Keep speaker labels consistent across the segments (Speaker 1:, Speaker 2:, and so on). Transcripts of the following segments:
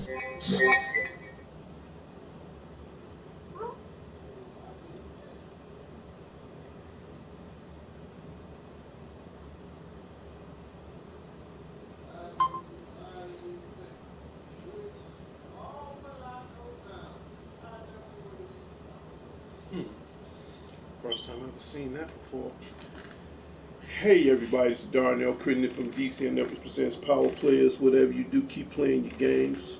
Speaker 1: Hmm. First time I've ever seen that before. Hey everybody, it's Darnell Crittenden from DC Networks Presents Power Players. Whatever you do, keep playing your games.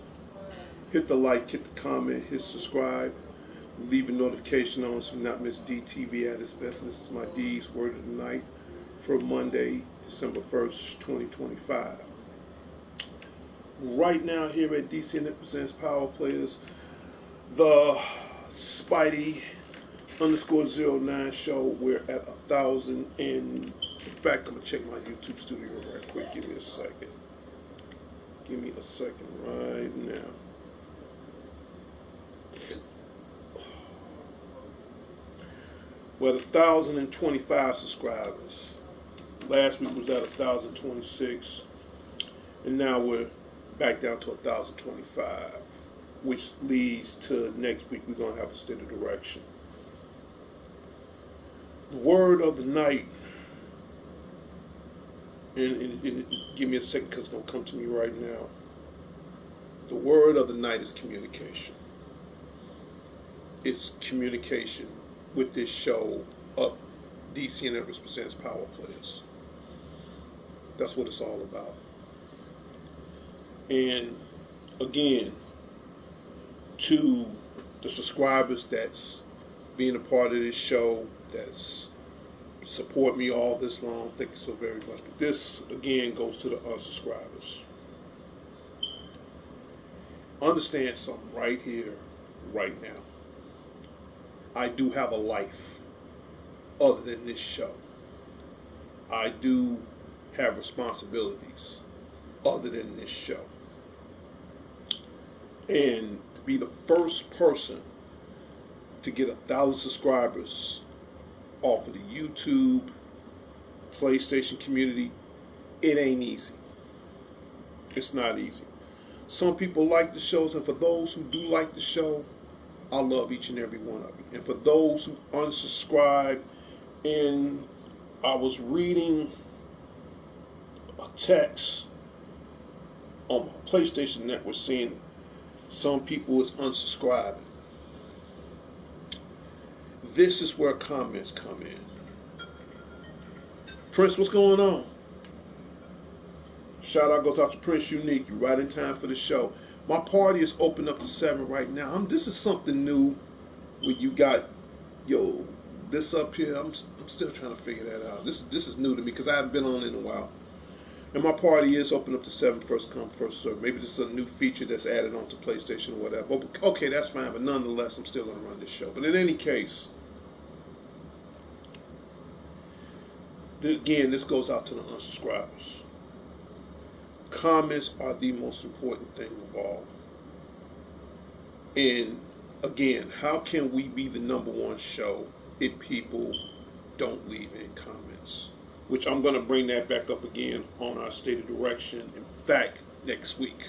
Speaker 1: Hit the like, hit the comment, hit subscribe. Leave a notification on so you not miss DTV at its best. This is my D's word of the night for Monday, December 1st, 2025. Right now here at DC Networks Presents Power Players, the Spidey _09 show. We're at 1,000 and in fact, I'm gonna check my YouTube studio right quick. Give me a second. Give me a second right now. We're at 1,025 subscribers. Last week was at 1,026, and now we're back down to 1,025, which leads to next week we're gonna have a steady direction. The word of the night, and give me a second because it's gonna come to me right now. The word of the night is communication. It's communication with this show up DC Networks Presents Power Players. That's what it's all about. And again, to the subscribers that's being a part of this show, that's support me all this long, thank you so very much. But this again goes to the unsubscribers. Understand something right here, right now. I do have a life other than this show. I do have responsibilities other than this show. And to be the first person to get 1,000 subscribers off of the YouTube, PlayStation community, it ain't easy. It's not easy. Some people like the shows, and for those who do like the show, I love each and every one of you. And for those who unsubscribe, and I was reading a text on my PlayStation Network saying some people is unsubscribing. This is where comments come in. Prince, what's going on? Shout out goes out to Prince Unique. You're right in time for the show. My party is open up to 7 right now. This is something new where you got, yo, this up here. I'm still trying to figure that out. This is new to me because I haven't been on in a while. And my party is open up to 7, first come, first serve. Maybe this is a new feature that's added onto PlayStation or whatever. Okay, that's fine, but nonetheless, I'm still going to run this show. But in any case, again, this goes out to the unsubscribers. Comments are the most important thing of all. And again, how can we be the #1 show if people don't leave in comments? Which I'm going to bring that back up again on our State of Direction. In fact, next week.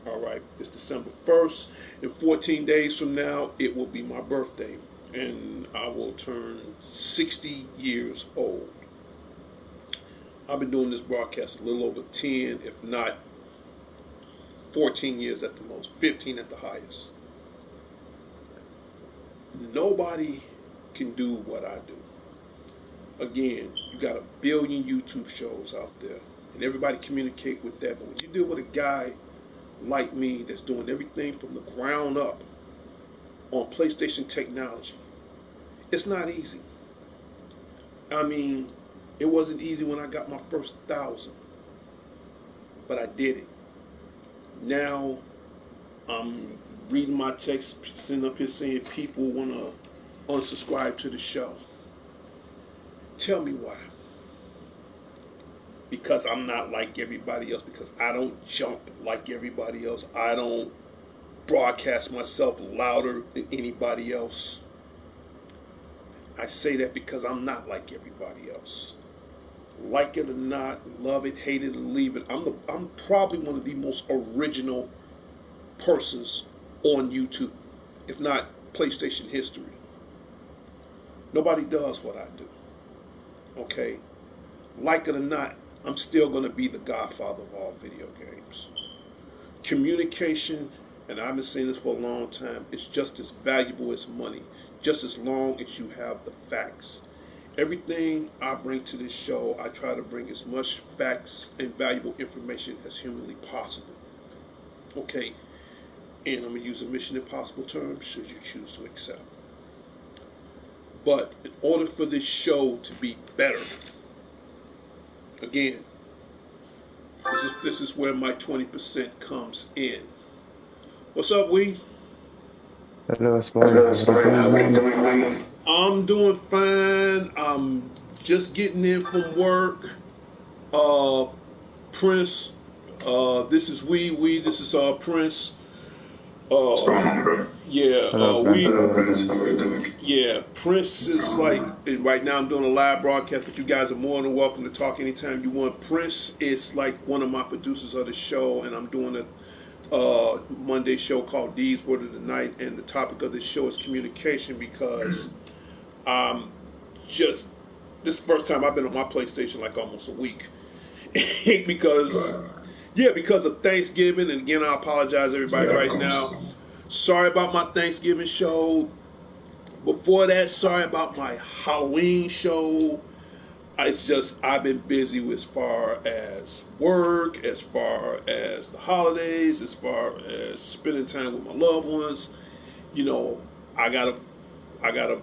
Speaker 1: All right, it's December 1st. In 14 days from now, it will be my birthday. And I will turn 60 years old. I've been doing this broadcast a little over 10, if not 14 years at the most, 15 at the highest. Nobody can do what I do. Again, you got a billion YouTube shows out there, and everybody communicate with that. But when you deal with a guy like me that's doing everything from the ground up on PlayStation technology, it's not easy. I mean, it wasn't easy when I got my first 1,000, but I did it. Now I'm reading my text, sitting up here saying people want to unsubscribe to the show. Tell me why. Because I'm not like everybody else, because I don't jump like everybody else. I don't broadcast myself louder than anybody else. I say that because I'm not like everybody else. Like it or not, love it, hate it, or leave it. I'm probably one of the most original persons on YouTube, if not PlayStation history. Nobody does what I do. Okay? Like it or not, I'm still going to be the godfather of all video games. Communication, and I've been saying this for a long time, is just as valuable as money, just as long as you have the facts. Everything I bring to this show, I try to bring as much facts and valuable information as humanly possible. Okay? And I'm going to use a Mission Impossible term, should you choose to accept. But in order for this show to be better, again, this is where my 20% comes in. What's up, Wee?
Speaker 2: Hello, Small.
Speaker 1: I'm doing fine. I'm just getting in from work. Prince, this is Wee. This is Prince. Yeah,
Speaker 2: Hello,
Speaker 1: yeah, Prince is like, right now I'm doing a live broadcast, but you guys are more than welcome to talk anytime you want. Prince is like one of my producers of the show, and I'm doing a Monday show called D's Word of the Night, and the topic of this show is communication, because this is the first time I've been on my PlayStation like almost a week. because of Thanksgiving, and again, I apologize everybody right now. Sorry about my Thanksgiving show. Before that, sorry about my Halloween show. It's just I've been busy as far as work, as far as the holidays, as far as spending time with my loved ones. You know, I gotta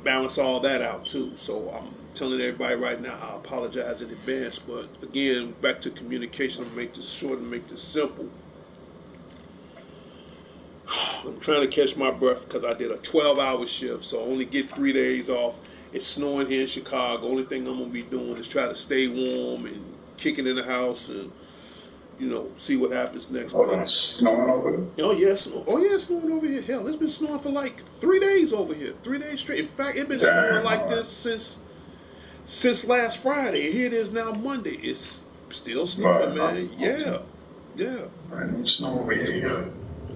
Speaker 1: balance all that out too. So I'm telling everybody right now, I apologize in advance. But again, back to communication. I'm gonna make this short and make this simple. I'm trying to catch my breath because I did a 12-hour shift, so I only get 3 days off. It's snowing here in Chicago. Only thing I'm going to be doing is try to stay warm and kicking in the house and, see what happens next.
Speaker 3: Oh, it's snowing over there?
Speaker 1: Oh, yeah, it's snowing over here. Hell, it's been snowing for like 3 days over here. 3 days straight. In fact, it's been snowing like this since last Friday. And here it is now Monday. It's still snowing, man. Yeah.
Speaker 3: Man, it's snowing over here.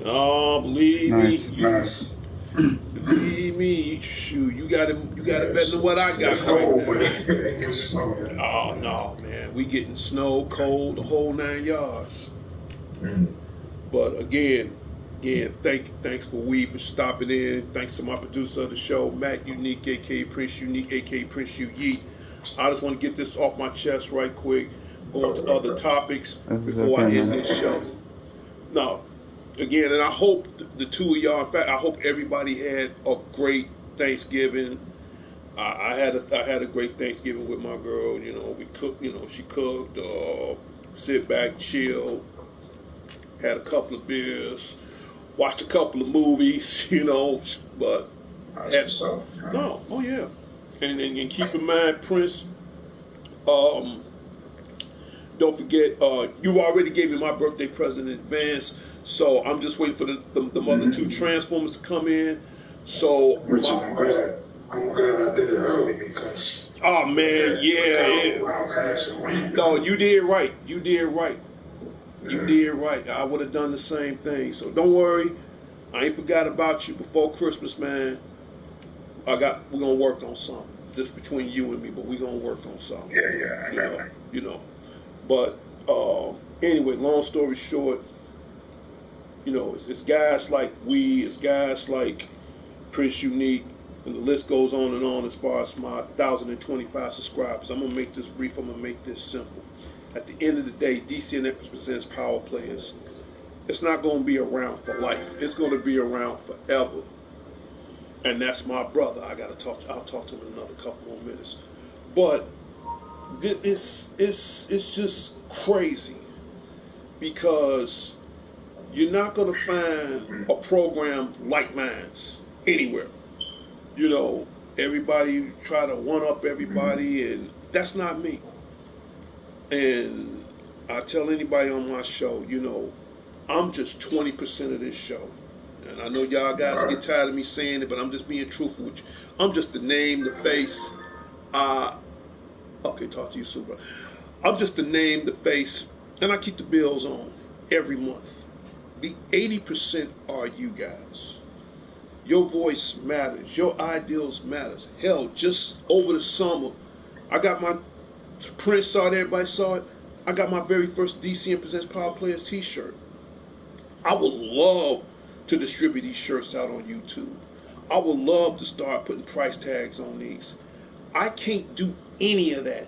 Speaker 1: Oh, believe me.
Speaker 3: Nice.
Speaker 1: Believe me, shoot, you got it better than what I got right now. Oh no, man, we getting snow, cold, the whole 9 yards. But again, thanks for Wee for stopping in. Thanks to my producer of the show, Matt Unique, aka Prince Unique, aka Prince Yeet. I just want to get this off my chest right quick. Go on to other topics before I end this show. No. Again, and I hope the two of y'all, in fact, I hope everybody had a great Thanksgiving. I had a great Thanksgiving with my girl. We cooked. She cooked. Sit back, chill. Had a couple of beers. Watched a couple of movies. But oh yeah. And keep in mind, Prince. Don't forget, you already gave me my birthday present in advance. So I'm just waiting for the other two Transformers to come in. So
Speaker 3: I'm glad I did it early because.
Speaker 1: Oh man, yeah. No, you did right. I would have done the same thing. So don't worry, I ain't forgot about you before Christmas, man. We're gonna work on something. Just between you and me, but we're gonna work on something.
Speaker 3: Yeah.
Speaker 1: But anyway, long story short. It's guys like Wee, it's guys like Prince Unique, and the list goes on and on as far as my 1,025 subscribers. I'm going to make this brief, I'm going to make this simple. At the end of the day, DCNX presents Power Players. It's not going to be around for life. It's going to be around forever. And that's my brother. I'll talk to him in another couple more minutes. But it's just crazy because you're not going to find a program like mine's anywhere. Everybody try to one-up everybody, and that's not me. And I tell anybody on my show, I'm just 20% of this show. And I know y'all guys get tired of me saying it, but I'm just being truthful with you. I'm just the name, the face. Okay, talk to you soon, bro. I'm just the name, the face, and I keep the bills on every month. The 80% are you guys. Your voice matters. Your ideals matters. Hell, just over the summer, I got my Prince saw it, everybody saw it. I got my very first DCN Presents Power Players t-shirt. I would love to distribute these shirts out on YouTube. I would love to start putting price tags on these. I can't do any of that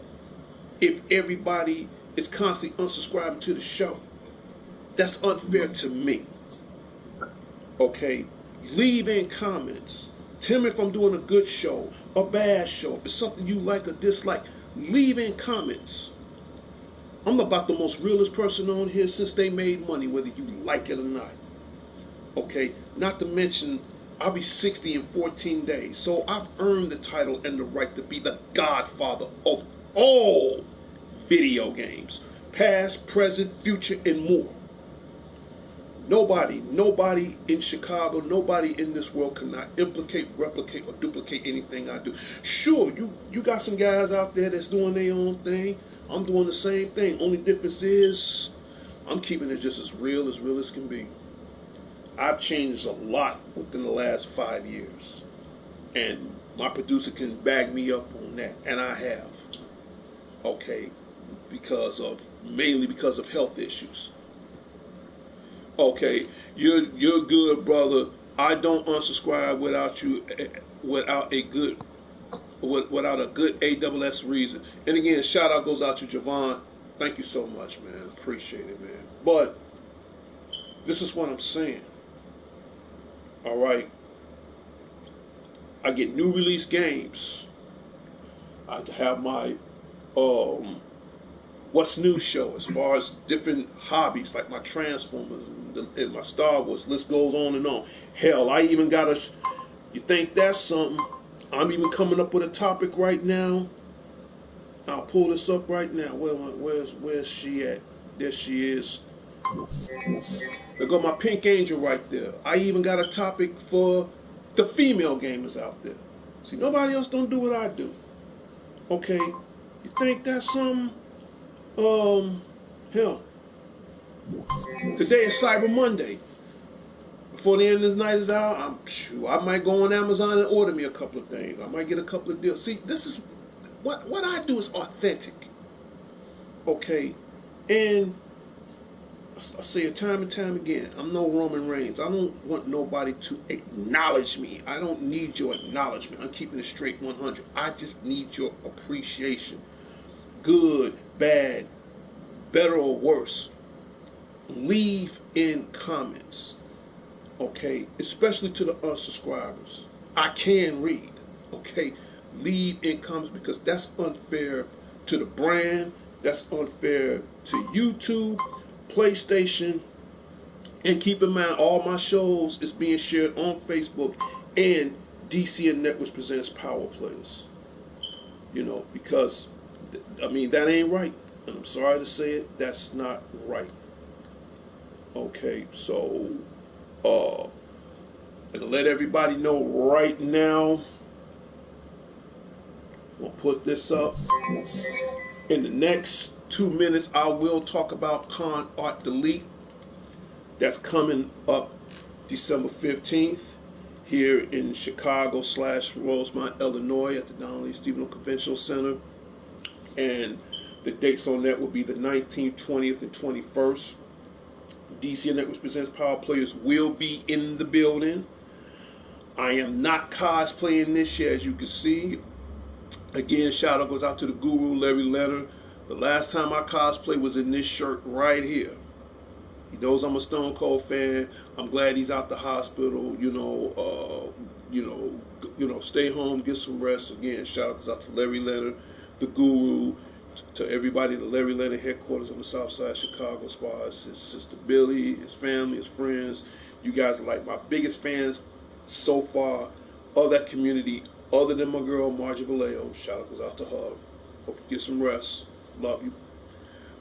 Speaker 1: if everybody is constantly unsubscribing to the show. That's unfair to me. Okay? Leave in comments. Tell me if I'm doing a good show, a bad show, if it's something you like or dislike. Leave in comments. I'm about the most realest person on here since they made money, whether you like it or not. Okay? Not to mention, I'll be 60 in 14 days. So I've earned the title and the right to be the godfather of all video games. Past, present, future, and more. Nobody in Chicago, nobody in this world cannot implicate, replicate, or duplicate anything I do. Sure, you got some guys out there that's doing their own thing. I'm doing the same thing. Only difference is I'm keeping it just as real as can be. I've changed a lot within the last 5 years. And my producer can back me up on that. And I have. Okay. Mainly because of health issues. Okay, you're good, brother. I don't unsubscribe without a good AWS reason. And again, shout out goes out to Javon. Thank you so much, man. Appreciate it, man. But this is what I'm saying. All right. I get new release games. I have my What's New show as far as different hobbies like my Transformers and my Star Wars. List goes on and on. Hell, I even got you think that's something? I'm even coming up with a topic right now. I'll pull this up right now. Where's she at? There she is. There go my Pink Angel right there. I even got a topic for the female gamers out there. See, nobody else don't do what I do. Okay, you think that's something? Hell, today is Cyber Monday. Before the end of the night is out, I might go on Amazon and order me a couple of things. I might get a couple of deals. See, this is what I do is authentic. Okay, and I say it time and time again. I'm no Roman Reigns. I don't want nobody to acknowledge me. I don't need your acknowledgement. I'm keeping it straight 100. I just need your appreciation. Good, bad, better or worse. Leave in comments. Okay, especially to the unsubscribers. I can read. Okay, leave in comments because that's unfair to the brand. That's unfair to YouTube, PlayStation, and keep in mind all my shows is being shared on Facebook and DCN Networks Presents Power Players. Because that ain't right. And I'm sorry to say it, that's not right. Okay, so and to let everybody know right now, we'll put this up. In the next 2 minutes, I will talk about Con Art Delete. That's coming up December 15th here in Chicago / Rosemont, Illinois at the Donald Lee Stephen Conventional Center. And the dates on that will be the 19th, 20th, and 21st. DCN Networks Presents Power Players will be in the building. I am not cosplaying this year, as you can see. Again, shout out goes out to the guru, Larry Leonard. The last time I cosplayed was in this shirt right here. He knows I'm a Stone Cold fan. I'm glad he's out the hospital. Stay home, get some rest. Again, shout out goes out to Larry Leonard, the guru, to everybody in the Larry Leonard headquarters on the south side of Chicago, as far as his sister Billy, his family, his friends. You guys are like my biggest fans so far of that community, other than my girl Margie Vallejo. Shout out goes out to her. Hope you get some rest. Love you.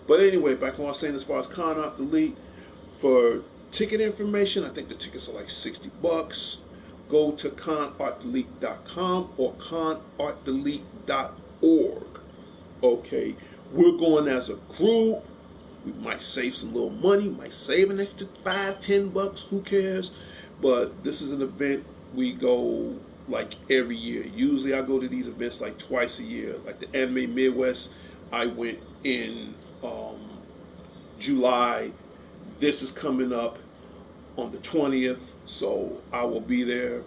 Speaker 1: But anyway, back on what I was saying as far as Con Art Delete, for ticket information, I think the tickets are like $60. Go to conartdelete.com or conartdelete.org. Okay, we're going as a group. We might save some little money, might save an extra $5-10, who cares? But this is an event we go like every year. Usually I go to these events like twice a year. Like the Anime Midwest, I went in July. This is coming up on the 20th, so I will be there.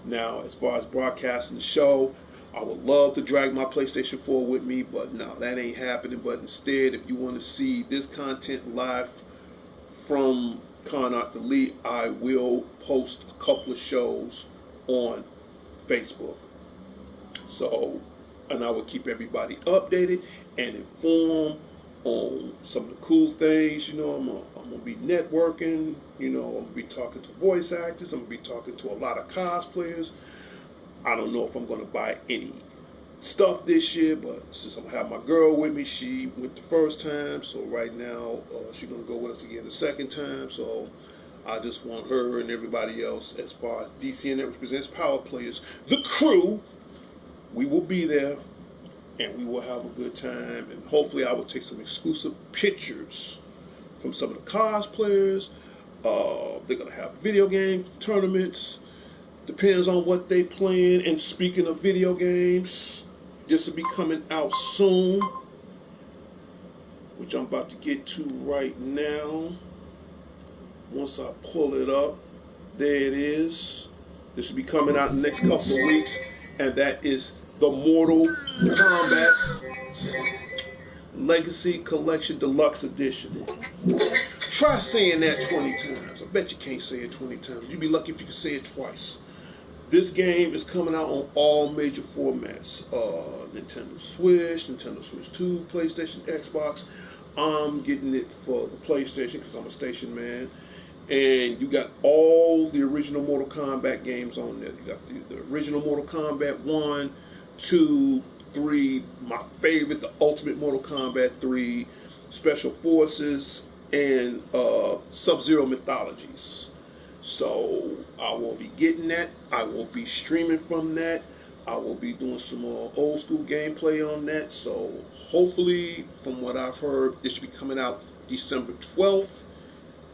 Speaker 1: Now, as far as broadcasting the show, I would love to drag my PlayStation 4 with me, but no, that ain't happening. But instead, if you want to see this content live from Con Art Delete, I will post a couple of shows on Facebook. So, and I will keep everybody updated and informed on some of the cool things. You know, I'm gonna be networking. You know, I'm gonna be talking to voice actors. I'm gonna be talking to a lot of cosplayers. I don't know if I'm gonna buy any stuff this year, but since I'm gonna have my girl with me, she went the first time, so right now she's gonna go with us again the second time. So I just want her and everybody else, as far as DCN Network Presents Power Players, the crew, we will be there and we will have a good time, and hopefully I will take some exclusive pictures from some of the cosplayers. They're gonna have video game tournaments. Depends on what they playing. And speaking of video games, this will be coming out soon, which I'm about to get to right now. Once I pull it up, there it is. This will be coming out in the next couple of weeks, and that is the Mortal Kombat Legacy Collection Deluxe Edition. Try saying that 20 times. I bet you can't say it 20 times. You'd be lucky if you could say it twice. This game is coming out on all major formats. Nintendo Switch, Nintendo Switch 2, PlayStation, Xbox. I'm getting it for the PlayStation because I'm a station man. And you got all the original Mortal Kombat games on there. You got the original Mortal Kombat 1, 2, 3. My favorite, the Ultimate Mortal Kombat 3, Special Forces, and Sub-Zero Mythologies. So I will be getting that. I will be streaming from that. I will be doing some more old school gameplay on that. So hopefully, from what I've heard, it should be coming out December 12th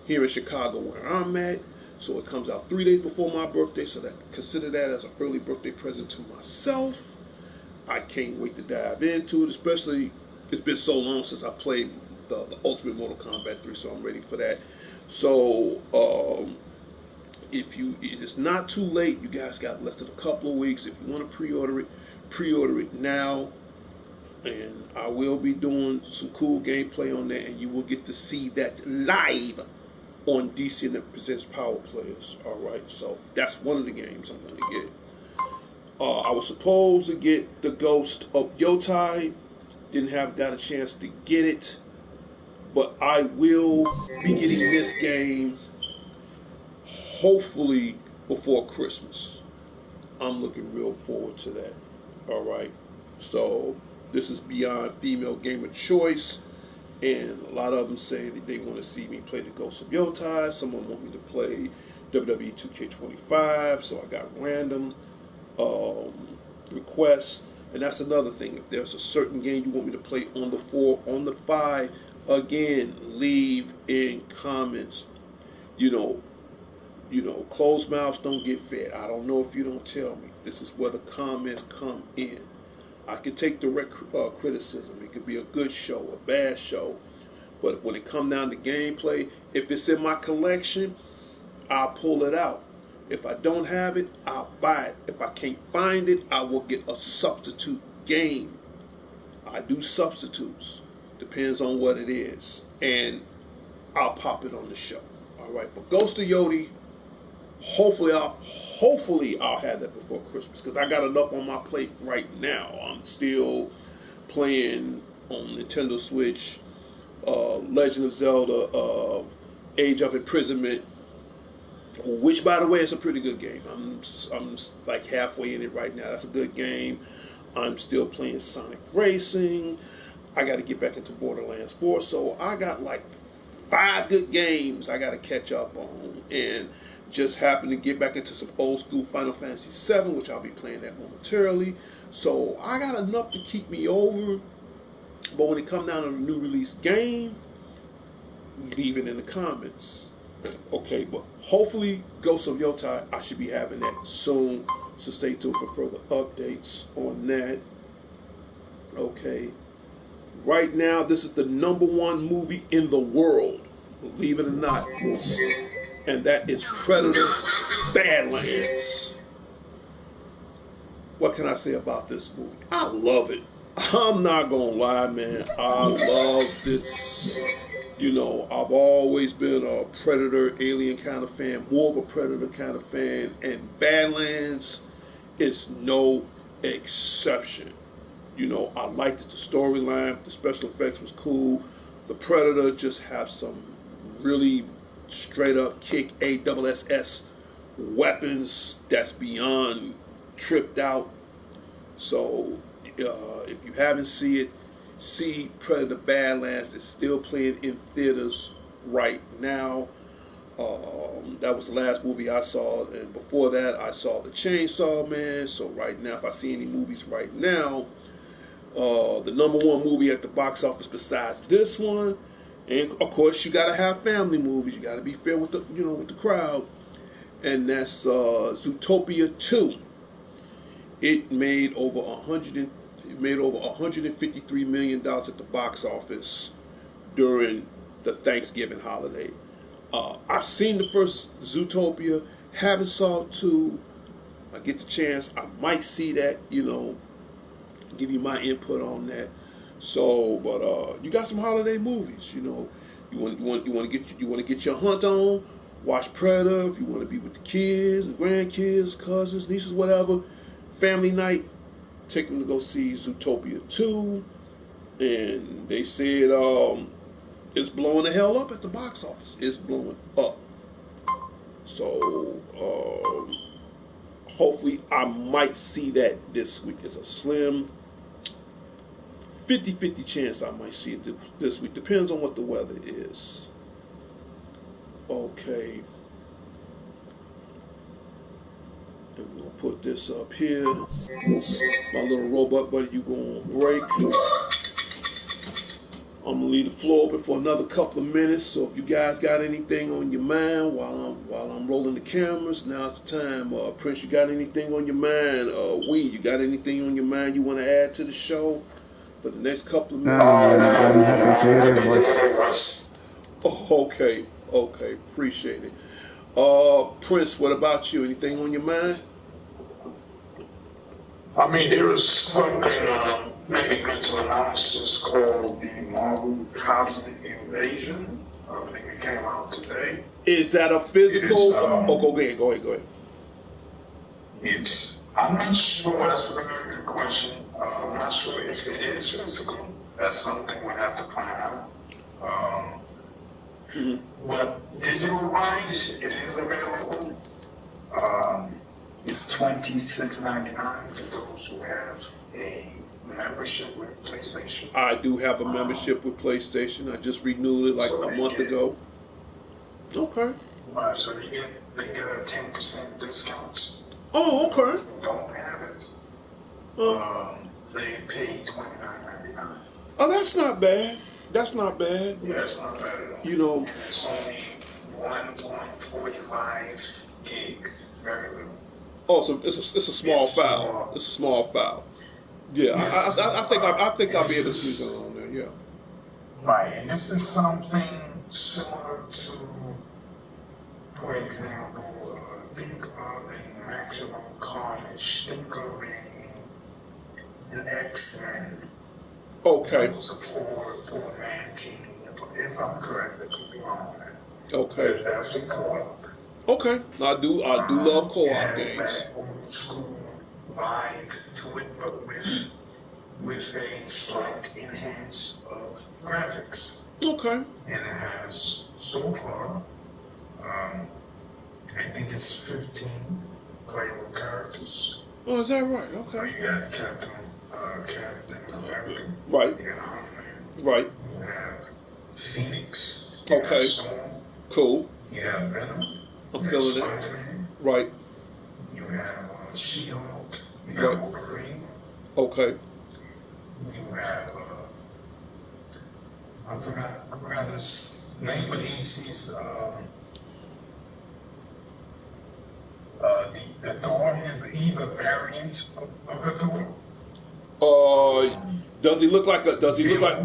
Speaker 1: here in Chicago where I'm at. So it comes out 3 days before my birthday. So that consider that as an early birthday present to myself. I can't wait to dive into it. Especially, it's been so long since I played the Ultimate Mortal Kombat 3. So I'm ready for that. So it is not too late. You guys got less than a couple of weeks. If you want to pre-order it now. And I will be doing some cool gameplay on that, and you will get to see that live on DC that Presents Power Players. All right, so that's one of the games I'm going to get. I was supposed to get the Ghost of Yotai. Got a chance to get it, but I will be getting this game hopefully before Christmas. I'm looking real forward to that. All right, so this is Beyond Female Gamer Choice, and a lot of them say that they want to see me play the Ghost of Yotai. Someone want me to play WWE 2K25, so I got random requests. And that's another thing. If there's a certain game you want me to play on the 4, on the 5, again, leave in comments. You know, closed mouths don't get fed. I don't know if you don't tell me. This is where the comments come in. I can take direct criticism. It could be a good show, a bad show. But when it comes down to gameplay, if it's in my collection, I'll pull it out. If I don't have it, I'll buy it. If I can't find it, I will get a substitute game. I do substitutes. Depends on what it is. And I'll pop it on the show. All right. But Ghost of Yodi, hopefully I'll have that before Christmas, because I got enough on my plate right now. I'm still playing on Nintendo Switch Legend of Zelda Age of Imprisonment, which, by the way, is a pretty good game. I'm like halfway in it right now. That's a good game. I'm still playing Sonic Racing. I got to get back into Borderlands 4. So I got like 5 good games I got to catch up on. And just happened to get back into some old school Final Fantasy VII, which I'll be playing that momentarily. So I got enough to keep me over. But when it comes down to a new release game, leave it in the comments. Okay, but hopefully Ghost of Yotai, I should be having that soon. So stay tuned for further updates on that. Okay. Right now, this is the #1 movie in the world, believe it or not. And that is Predator Badlands. What can I say about this movie? I love it. I'm not gonna lie, man. I love this. You know, I've always been a Predator, Alien kind of fan, more of a Predator kind of fan, and Badlands is no exception. You know, I liked it, the storyline, the special effects was cool. The Predator just have some really straight up kick ASS weapons that's beyond tripped out. So if you haven't seen it, see Predator Badlands. It's still playing in theaters right now. That was the last movie I saw, and before that I saw The Chainsaw Man. So right now, if I see any movies right now, the #1 movie at the box office besides this one, and of course you gotta have family movies. You gotta be fair with the with the crowd, and that's Zootopia 2. It made over $153 million at the box office during the Thanksgiving holiday. I've seen the first Zootopia, haven't saw 2. I get the chance, I might see that. Give you my input on that. So, but you got some holiday movies. You want to get your hunt on. Watch Predator. If you want to be with the kids, the grandkids, cousins, nieces, whatever, family night, take them to go see Zootopia 2. And they said it's blowing the hell up at the box office. It's blowing up. So hopefully I might see that this week. It's a slim 50-50 chance I might see it this week. Depends on what the weather is. Okay. And we'll put this up here. My little robot buddy, you going on break. I'm gonna leave the floor open for another couple of minutes. So if you guys got anything on your mind while I'm rolling the cameras, now's the time. Prince, you got anything on your mind? You got anything on your mind you want to add to the show for the next couple of minutes?
Speaker 2: No, I'm happy to hear your voice.
Speaker 1: Oh, okay, appreciate it. Prince, what about you? Anything on your mind?
Speaker 3: I mean, there was something maybe good to announce. It's called the Marvel Cosmic Invasion. I think it came out today.
Speaker 1: Is that a physical? Go ahead.
Speaker 3: I'm not sure. That's a very good question. I'm not sure if it is physical. That's something we'll have to find out. But digital-wise, it is available. It's $26.99 for those who have a membership with PlayStation.
Speaker 1: I do have a membership with PlayStation. I just renewed it like a month ago. Okay.
Speaker 3: So they get a 10% discount.
Speaker 1: Oh, okay.
Speaker 3: If you don't have it, they pay $29.99.
Speaker 1: Oh, that's not bad. That's not bad.
Speaker 3: Yeah, it's not bad at all.
Speaker 1: And
Speaker 3: it's only 1.45 gig. Very little.
Speaker 1: Oh, so it's a small file. It's a small file. Yeah, yes. I think I'll be able to use it on there. Yeah.
Speaker 3: Right, and this is something similar to, for example, think of a Maximum Carnage. Think of an X-Men.
Speaker 1: Okay.
Speaker 3: It was a four-man team. If I'm correct, I could be wrong on that.
Speaker 1: Okay.
Speaker 3: It's actually co-op.
Speaker 1: Okay, I do love co-op games.
Speaker 3: That old school vibe to it, but with a slight enhance of graphics.
Speaker 1: Okay.
Speaker 3: And it has so far, I think it's 15 playable characters.
Speaker 1: Oh, is that right? Okay.
Speaker 3: You got Captain America.
Speaker 1: Right.
Speaker 3: You got Hawkman.
Speaker 1: Right.
Speaker 3: You have Phoenix.
Speaker 1: Okay. Cool.
Speaker 3: You have Venom.
Speaker 1: I'm feeling it. Right.
Speaker 3: You have She-Hulk. You have Wolverine.
Speaker 1: Okay.
Speaker 3: You have I forgot his name of DC's the Thor is he's a variant of the Thor.
Speaker 1: Does he look like a? Does he look like?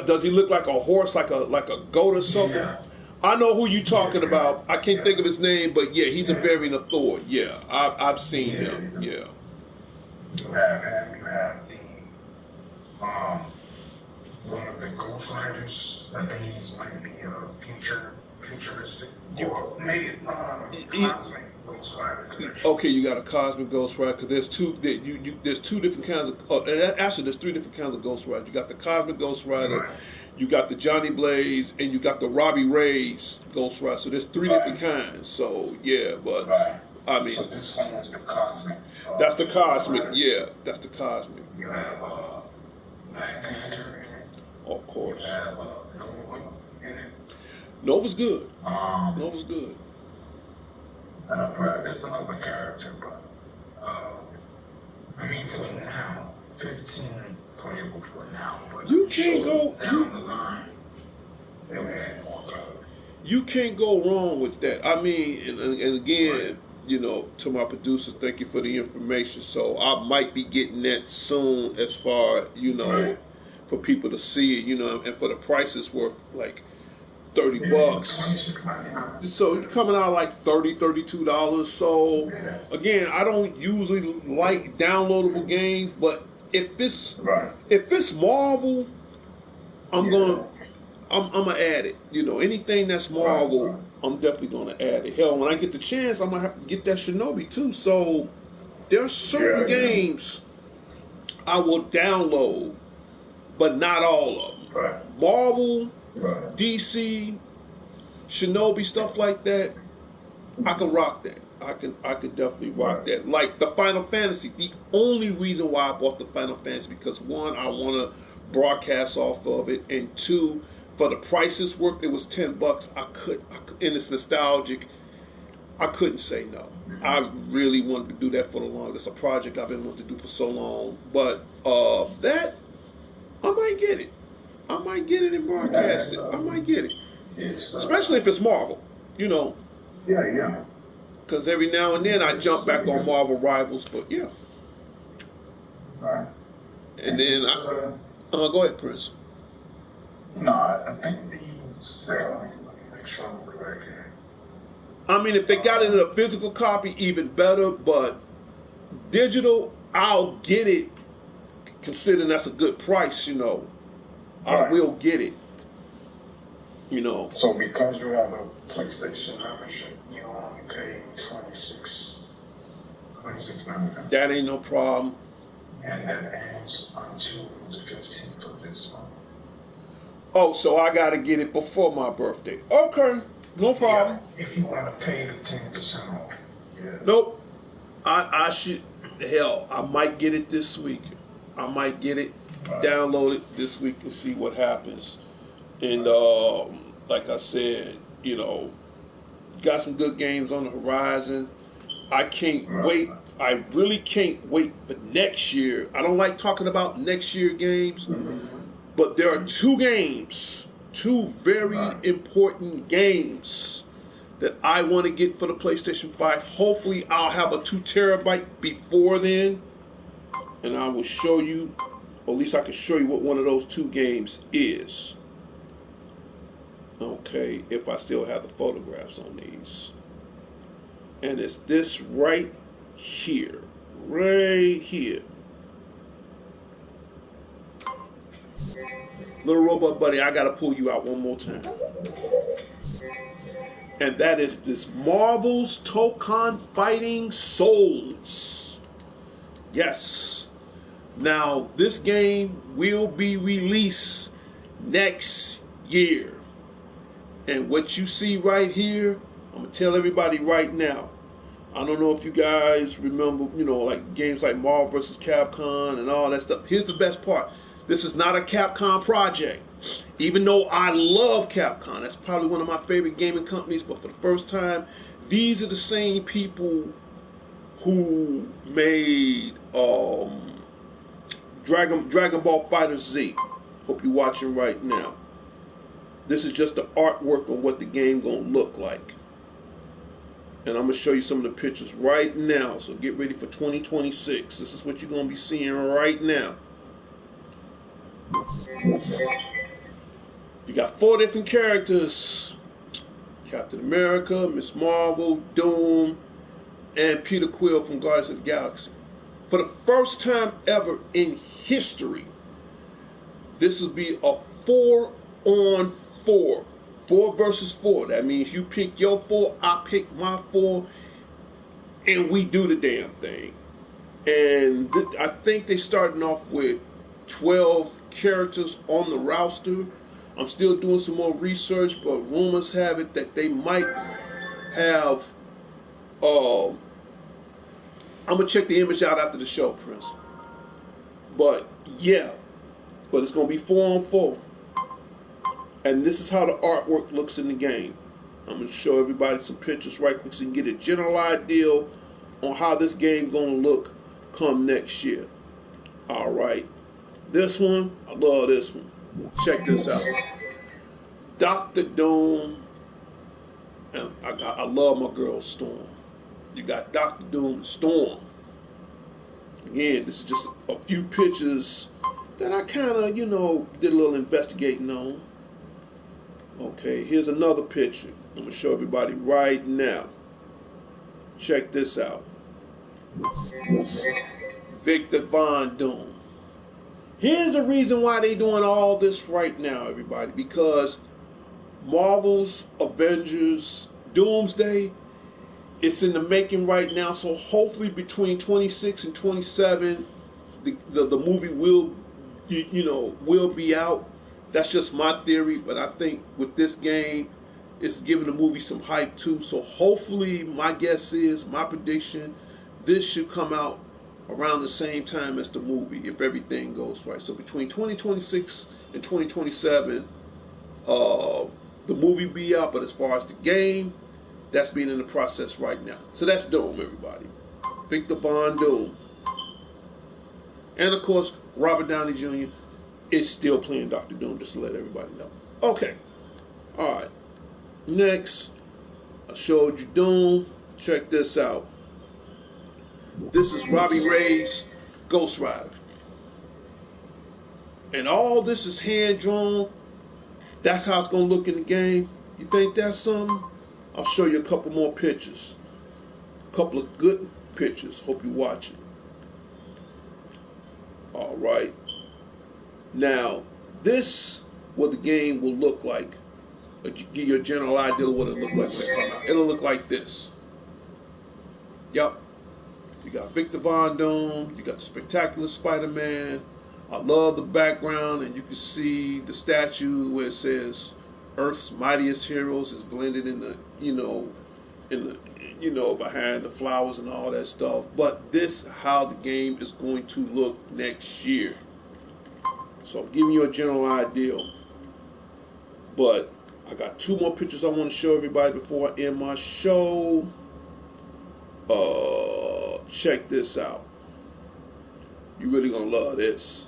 Speaker 1: Does he look like a horse, like a goat or something?
Speaker 3: Yeah.
Speaker 1: I know who you talking about. I can't think of his name, but yeah, he's a variant of Thor. Yeah, I've seen him. Yeah.
Speaker 3: You have the one of the Ghost Riders. I think he's like the futuristic. Or maybe cosmic Ghost Rider.
Speaker 1: Okay, you got a cosmic Ghost Rider because there's two. There's two different kinds of. Actually, there's three different kinds of Ghost Rider. You got the cosmic Ghost Rider,
Speaker 3: Right.
Speaker 1: you got the Johnny Blaze, and you got the Robbie Reyes Ghost Rider. So there's three different kinds. So yeah, but
Speaker 3: Right.
Speaker 1: I mean,
Speaker 3: So this one is the cosmic.
Speaker 1: that's the cosmic. Yeah, that's the cosmic.
Speaker 3: You have Black Panther in it.
Speaker 1: Of
Speaker 3: You
Speaker 1: course,
Speaker 3: have Nova in it.
Speaker 1: Nova's good.
Speaker 3: Um,
Speaker 1: Nova's good.
Speaker 3: and I forgot there's another character, but I mean for now, 15 playable for now. But
Speaker 1: You
Speaker 3: I'm
Speaker 1: can't
Speaker 3: sure
Speaker 1: go-
Speaker 3: down the line. They'll add more color.
Speaker 1: You can't go wrong with that. I mean, and again, you know, to my producers, thank you for the information. So I might be getting that soon, as far, you know,
Speaker 3: Right.
Speaker 1: for people to see it, you know, and for the price it's worth like $30
Speaker 3: Yeah,
Speaker 1: bucks.
Speaker 3: $26.99.
Speaker 1: So you're coming out like $32. So
Speaker 3: Yeah.
Speaker 1: again, I don't usually like downloadable games, but if it's
Speaker 3: Right.
Speaker 1: Marvel, I'm
Speaker 3: Yeah.
Speaker 1: gonna add it. You know, anything that's Marvel,
Speaker 3: Right.
Speaker 1: I'm definitely gonna add it. Hell, when I get the chance, I'm gonna have to get that Shinobi too. So there's certain
Speaker 3: Yeah, yeah.
Speaker 1: games I will download, but not all of them.
Speaker 3: Right.
Speaker 1: Marvel,
Speaker 3: Right.
Speaker 1: DC, Shinobi, stuff like that, I can rock that. I can definitely rock
Speaker 3: Right.
Speaker 1: that. Like the Final Fantasy. The only reason why I bought the Final Fantasy, because one, I want to broadcast off of it, and two, for the price it's worth, it was $10. I could, and it's nostalgic. I couldn't say no. I really wanted to do that for the longest. It's a project I've been wanting to do for so long. But that, I might get it. I might get it and broadcast it. I might get it.
Speaker 3: It's,
Speaker 1: Especially if it's Marvel, you know,
Speaker 3: yeah.
Speaker 1: because every now and then I jump back on Marvel Rivals. But yeah,
Speaker 3: Right.
Speaker 1: and then go ahead, Prince.
Speaker 3: No, I think these. Let me make sure I'm correct here.
Speaker 1: I mean, if they got it in a physical copy, even better. But digital, I'll get it, considering that's a good price. You know, I
Speaker 3: Right.
Speaker 1: will get it. You know,
Speaker 3: So because you have a PlayStation membership, you only pay $26.99.
Speaker 1: that ain't no problem.
Speaker 3: And that ends until the 15th of this month.
Speaker 1: Oh, so I got to get it before my birthday. Okay, no problem.
Speaker 3: Yeah, if you want to pay the 10% off. Yeah.
Speaker 1: Nope. I should. Hell, I might get it this week. I might get it,
Speaker 3: Right.
Speaker 1: download it this week and see what happens. And like I said, you know, got some good games on the horizon. I can't
Speaker 3: Right.
Speaker 1: wait. I really can't wait for next year. I don't like talking about next year games, but there are two games, two very
Speaker 3: Right.
Speaker 1: important games that I want to get for the PlayStation 5. Hopefully I'll have a 2 terabyte before then, and I will show you, or at least I can show you what one of those two games is. Okay, if I still have the photographs on these. And it's this right here. Right here. Little robot buddy, I gotta pull you out one more time. And that is this Marvel's Tokon Fighting Souls. Yes. Now, this game will be released next year. And what you see right here, I'm going to tell everybody right now. I don't know if you guys remember, you know, like games like Marvel vs. Capcom and all that stuff. Here's the best part. This is not a Capcom project. Even though I love Capcom, that's probably one of my favorite gaming companies, but for the first time, these are the same people who made Dragon Ball Fighter Z. Hope you're watching right now. This is just the artwork on what the game gonna look like. And I'm gonna show you some of the pictures right now. So get ready for 2026. This is what you're gonna be seeing right now. You got 4 different characters: Captain America, Miss Marvel, Doom, and Peter Quill from Guardians of the Galaxy. For the first time ever in history, this will be a 4-on-4. 4 versus 4. That means you pick your 4, I pick my 4, and we do the damn thing. And I think they starting off with 12 characters on the roster. I'm still doing some more research, but rumors have it that they might have. I'm gonna check the image out after the show, Prince. But yeah, but it's gonna be 4-on-4. And this is how the artwork looks in the game. I'm going to show everybody some pictures right quick so you can get a general idea on how this game going to look come next year. All right. This one, I love this one. Check this out. Dr. Doom. And I love my girl Storm. You got Dr. Doom and Storm. Again, this is just a few pictures that I kind of, did a little investigating on. Okay, here's another picture. I'm going to show everybody right now. Check this out. Victor Von Doom. Here's the reason why they're doing all this right now, everybody. Because Marvel's Avengers Doomsday, it's in the making right now. So hopefully between 26 and 27, the movie will, will be out. That's just my theory, but I think with this game, it's giving the movie some hype too. So hopefully, my prediction, this should come out around the same time as the movie, if everything goes right. So between 2026 and 2027, the movie will be out, but as far as the game, that's being in the process right now. So that's Doom, everybody. Victor Von Doom. And of course, Robert Downey Jr. is still playing Dr. Doom, just to let everybody know. Okay. Alright. Next, I showed you Doom. Check this out. This is Robbie Reyes' Ghost Rider. And all this is hand-drawn. That's how it's going to look in the game. You think that's something? I'll show you a couple more pictures. A couple of good pictures. Hope you're watching. Alright. Now, this what the game will look like. Give you a general idea of what it'll look like when it comes out. It'll look like this. Yup. You got Victor Von Doom. You got the Spectacular Spider-Man. I love the background, and you can see the statue where it says Earth's Mightiest Heroes is blended in the, behind the flowers and all that stuff. But this is how the game is going to look next year. So I'm giving you a general idea. But I got 2 more pictures I want to show everybody before I end my show. Check this out. You're really going to love this.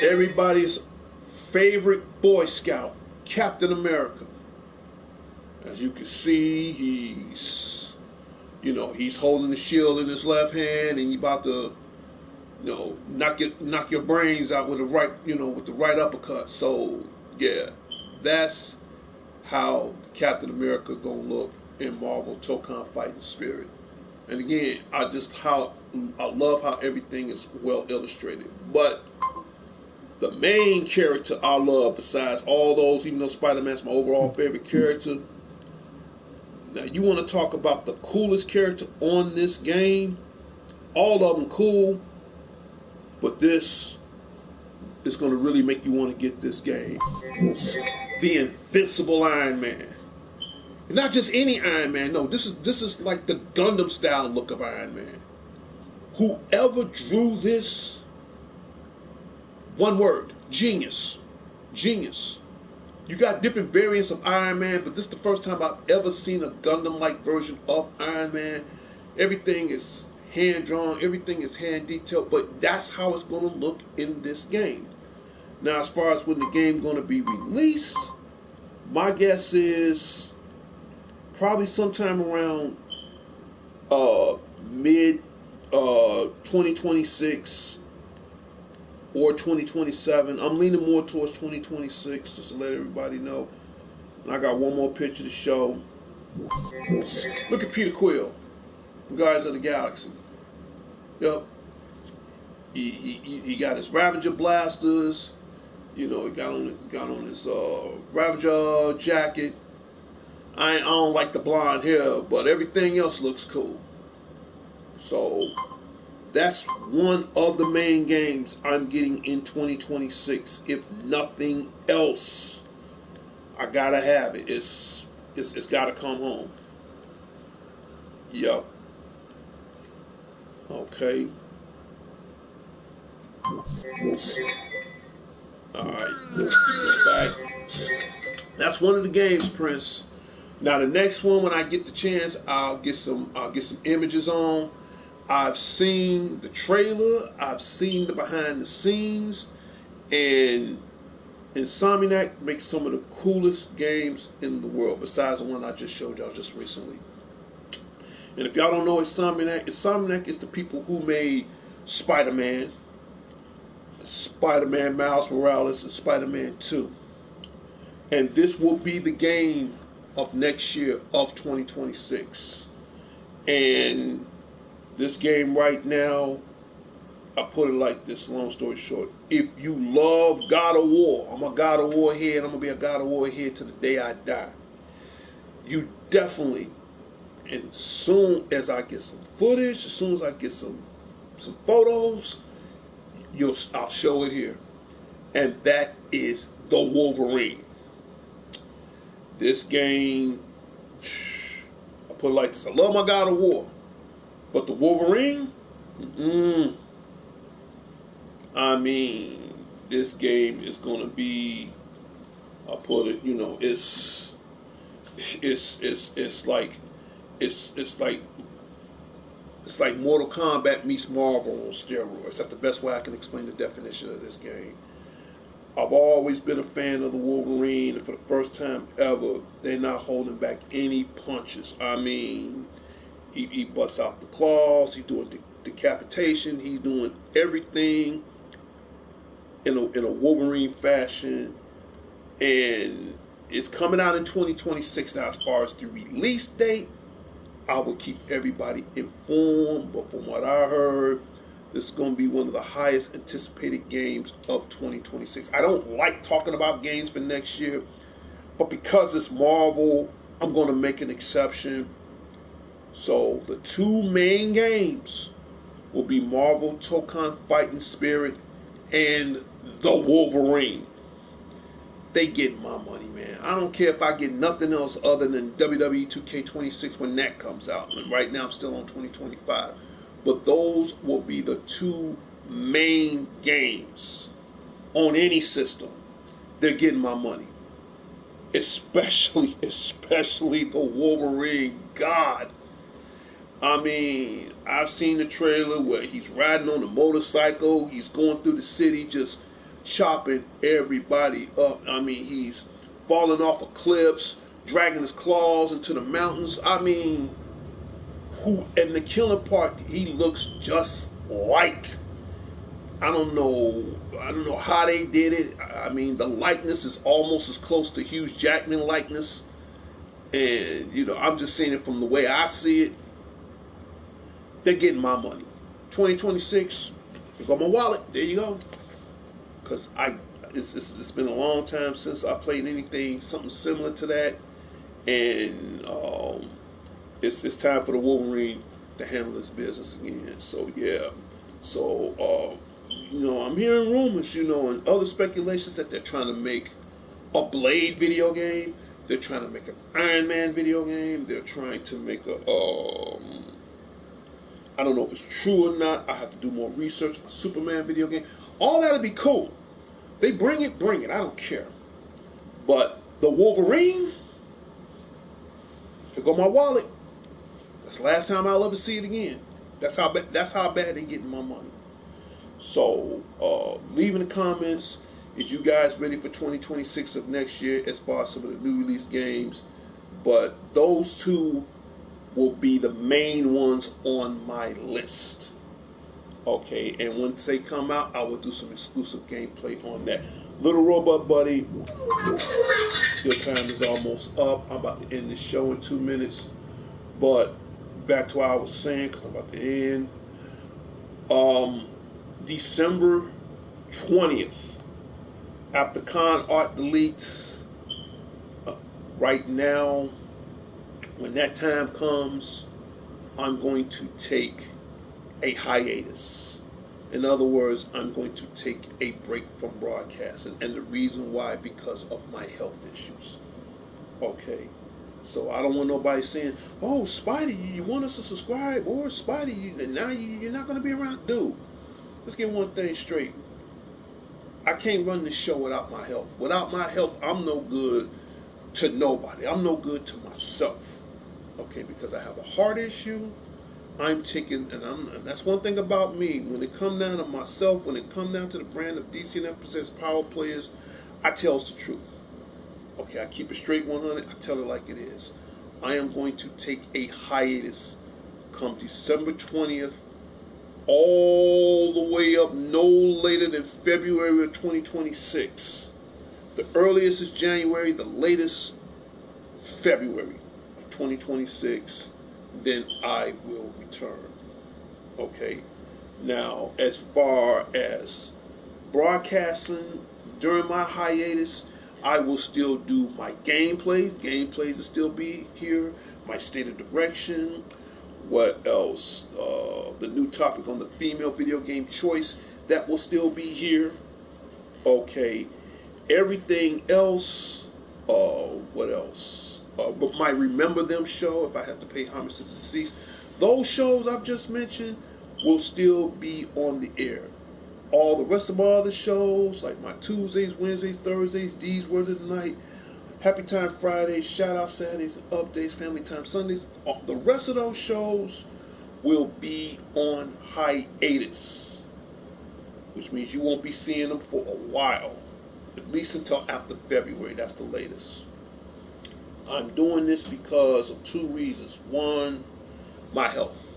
Speaker 1: Everybody's favorite Boy Scout, Captain America. As you can see, he's holding the shield in his left hand, and he's about to knock your brains out with the right uppercut. So yeah, that's how Captain America gonna look in Marvel Tokon Fighting Spirit. And again, I love how everything is well illustrated. But the main character I love, besides all those, even though Spider-Man's my overall favorite character. Now you want to talk about the coolest character on this game? All of them cool. But this is going to really make you want to get this game. The Invincible Iron Man. And not just any Iron Man. No, this is like the Gundam style look of Iron Man. Whoever drew this, one word, genius. Genius. You got different variants of Iron Man, but this is the first time I've ever seen a Gundam-like version of Iron Man. Everything is hand-drawn, everything is hand-detailed, but that's how it's going to look in this game. Now, as far as when the game going to be released, my guess is probably sometime around mid 2026 or 2027. I'm leaning more towards 2026, just to let everybody know. And I got one more picture to show. Look at Peter Quill, Guardians of the Galaxy. Yep. He got his Ravager blasters. You know, he got on his Ravager jacket. I don't like the blonde hair, but everything else looks cool. So that's one of the main games I'm getting in 2026. If nothing else, I gotta have it. It's gotta come home. Yep. Okay. Alright. Back. That's one of the games, Prince. Now the next one, when I get the chance, I'll get some images on. I've seen the trailer, I've seen the behind the scenes, and Insomniac makes some of the coolest games in the world, besides the one I just showed y'all just recently. And if y'all don't know Insomniac is the people who made Spider-Man, Spider-Man Miles Morales, and Spider-Man 2. And this will be the game of next year, of 2026. And this game right now, I put it like this, long story short. If you love God of War, I'm a God of War head, I'm going to be a God of War head to the day I die. You definitely, and as soon as I get some footage, as soon as I get some photos, I'll show it here. And that is the Wolverine. This game, I put it like this. I love my God of War. But the Wolverine, I mean, this game is going to be, I'll put it, you know, it's like Mortal Kombat meets Marvel on steroids. That's the best way I can explain the definition of this game. I've always been a fan of the Wolverine, and for the first time ever, they're not holding back any punches. I mean, he busts out the claws, he's doing decapitation, he's doing everything in a Wolverine fashion, and it's coming out in 2026 now. As far as the release date, I will keep everybody informed, but from what I heard, this is going to be one of the highest anticipated games of 2026. I don't like talking about games for next year, but because it's Marvel, I'm going to make an exception. So the two main games will be Marvel Tokon Fighting Spirit and the Wolverine. They get my money, man. I don't care if I get nothing else other than WWE 2K26 when that comes out. And right now I'm still on 2025. But those will be the two main games on any system. They're getting my money. Especially the Wolverine. God. I mean, I've seen the trailer where he's riding on a motorcycle. He's going through the city just chopping everybody up. I mean, he's falling off of cliffs, dragging his claws into the mountains. I mean, and the killing part, he looks just like, I don't know how they did it. I mean, the likeness is almost as close to Hugh Jackman likeness. And, you know, I'm just saying it from the way I see it. They're getting my money. 2026, I got my wallet. There you go. Because it's been a long time since I played something similar to that. And it's time for the Wolverine to handle his business again. So, yeah. So, you know, I'm hearing rumors, you know, and other speculations that they're trying to make a Blade video game. They're trying to make an Iron Man video game. They're trying to make I don't know if it's true or not. I have to do more research. A Superman video game. All that would be cool. They bring it. I don't care. But the Wolverine, here go my wallet. That's the last time I'll ever see it again. That's how bad they're getting my money. So leave in the comments. Is you guys ready for 2026 of next year as far as some of the new release games? But those two will be the main ones on my list. Okay, and once they come out, I will do some exclusive gameplay on that. Little Robot Buddy, your time is almost up. I'm about to end this show in 2 minutes. But back to what I was saying, because I'm about to end. December 20th, after Con Art deletes, right now, when that time comes, I'm going to take a hiatus. In other words, I'm going to take a break from broadcasting. And the reason why, because of my health issues. Okay. So I don't want nobody saying, "Oh, Spidey, you want us to subscribe?" Or Spidey, you're not going to be around. Dude, let's get one thing straight. I can't run this show without my health. Without my health, I'm no good to nobody. I'm no good to myself. Okay, because I have a heart issue. I'm taking, and that's one thing about me. When it comes down to myself, when it comes down to the brand of DCNF Presents Power Players, I tell us the truth. Okay, I keep it straight 100. I tell it like it is. I am going to take a hiatus come December 20th, all the way up no later than February of 2026. The earliest is January, the latest February of 2026. Then I will return. Okay. Now, as far as broadcasting during my hiatus, I will still do my gameplays. Gameplays will still be here. My state of direction. What else? The new topic on the female video game choice, that will still be here. Okay. Everything else. What else? But my Remember Them show, if I have to pay homage to the deceased, those shows I've just mentioned will still be on the air. All the rest of my other shows, like my Tuesdays, Wednesdays, Thursdays, D's Word of the Night, Happy Time Fridays, Shout Out Saturdays, Updates, Family Time Sundays, the rest of those shows will be on hiatus, which means you won't be seeing them for a while, at least until after February. That's the latest. I'm doing this because of two reasons. One, my health.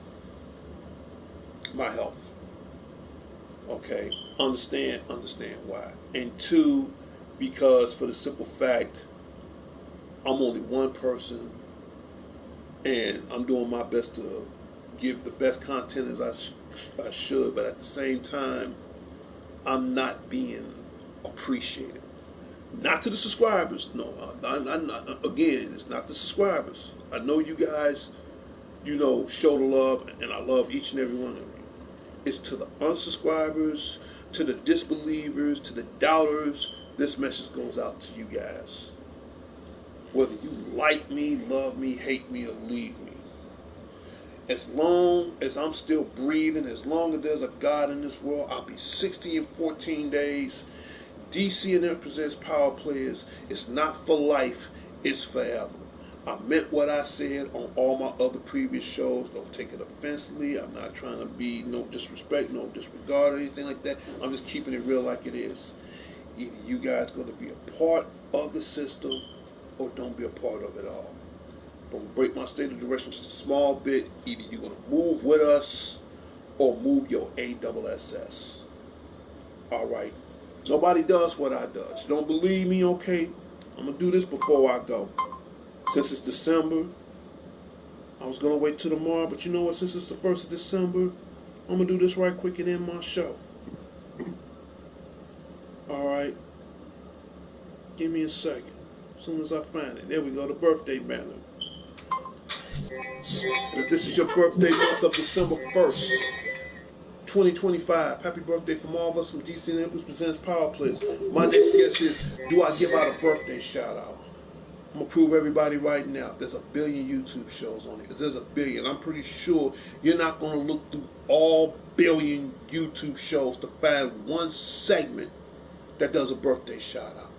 Speaker 1: My health. Okay, understand why. And two, because for the simple fact, I'm only one person, and I'm doing my best to give the best content as I should, but at the same time, I'm not being appreciated. Not to the subscribers, no. I'm not, again, it's not the subscribers. I know you guys, show the love, and I love each and every one of you. It's to the unsubscribers, to the disbelievers, to the doubters. This message goes out to you guys. Whether you like me, love me, hate me, or leave me. As long as I'm still breathing, as long as there's a God in this world, I'll be 60 in 14 days. DCNF Presents Power Players. It's not for life, it's forever. I meant what I said on all my other previous shows. Don't take it offensively. I'm not trying to be no disrespect, no disregard or anything like that. I'm just keeping it real like it is. Either you guys going to be a part of the system or don't be a part of it all. Don't break my state of direction just a small bit. Either you're going to move with us or move your ASS. All right. Nobody does what I does. You don't believe me? Okay. I'm going to do this before I go. Since it's December, I was going to wait till tomorrow, but you know what? Since it's the 1st of December, I'm going to do this right quick and end my show. Alright. Give me a second. As soon as I find it. There we go, the birthday banner. And if this is your birthday month of December 1st, 2025, happy birthday from all of us from DCNF Presents Power Players. My next guest is, do I give out a birthday shout out? I'm going to prove everybody right now, there's a billion YouTube shows on it. There's a billion. I'm pretty sure you're not going to look through all billion YouTube shows to find one segment that does a birthday shout out.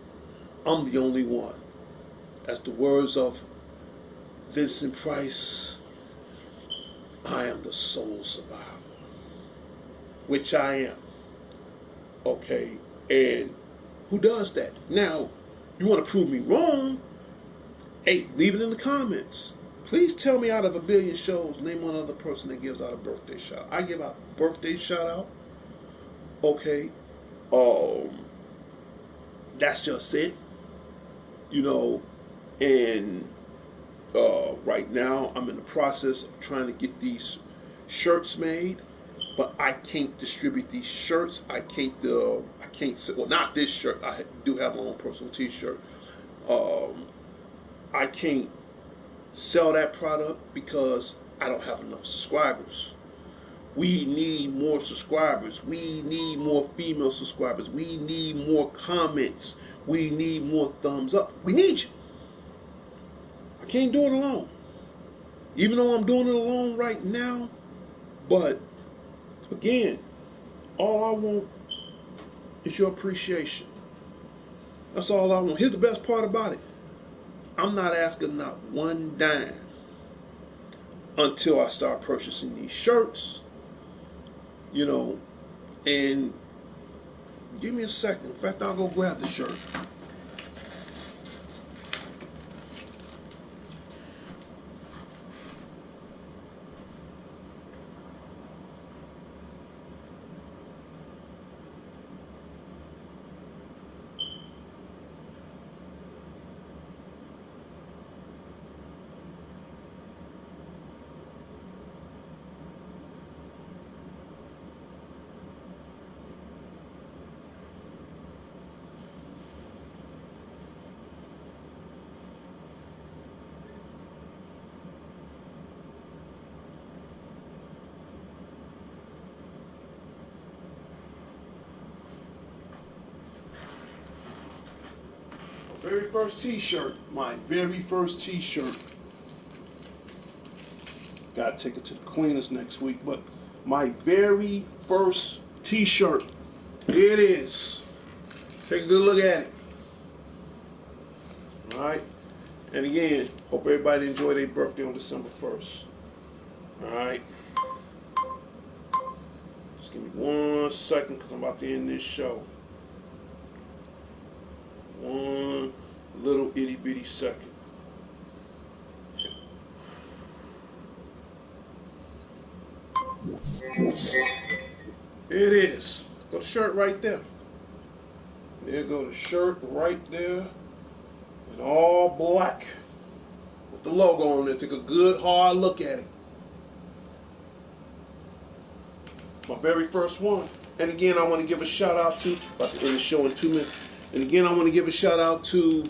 Speaker 1: I'm the only one. As the words of Vincent Price, I am the sole survivor. Which I am. Okay, and who does that. Now, you want to prove me wrong? Hey, leave it in the comments. Please tell me out of a billion shows, name one other person that gives out a birthday shout out. I give out a birthday shout out. Okay. That's just it. You know, and right now I'm in the process of trying to get these shirts made, but I can't distribute these shirts. I can't, well, not this shirt. I do have my own personal t-shirt. I can't sell that product because I don't have enough subscribers. We need more subscribers. We need more female subscribers. We need more comments. We need more thumbs up. We need you. I can't do it alone. Even though I'm doing it alone right now, but again, all I want is your appreciation. That's all I want. Here's the best part about it. I'm not asking not one dime until I start purchasing these shirts, you know, and give me a second. In fact, I'll go grab the shirt. Very first t-shirt, my very first t-shirt. Gotta take it to the cleaners next week, but my very first t-shirt, here it is. Take a good look at it. Alright, and again, hope everybody enjoyed their birthday on December 1st. Alright, just give me 1 second because I'm about to end this show. One little itty bitty second. Here it is. Got the shirt right there. There go the shirt right there. In all black. With the logo on it. Take a good hard look at it. My very first one. And again, I want to give a shout out to, about to end the show in 2 minutes. And again, I want to give a shout out to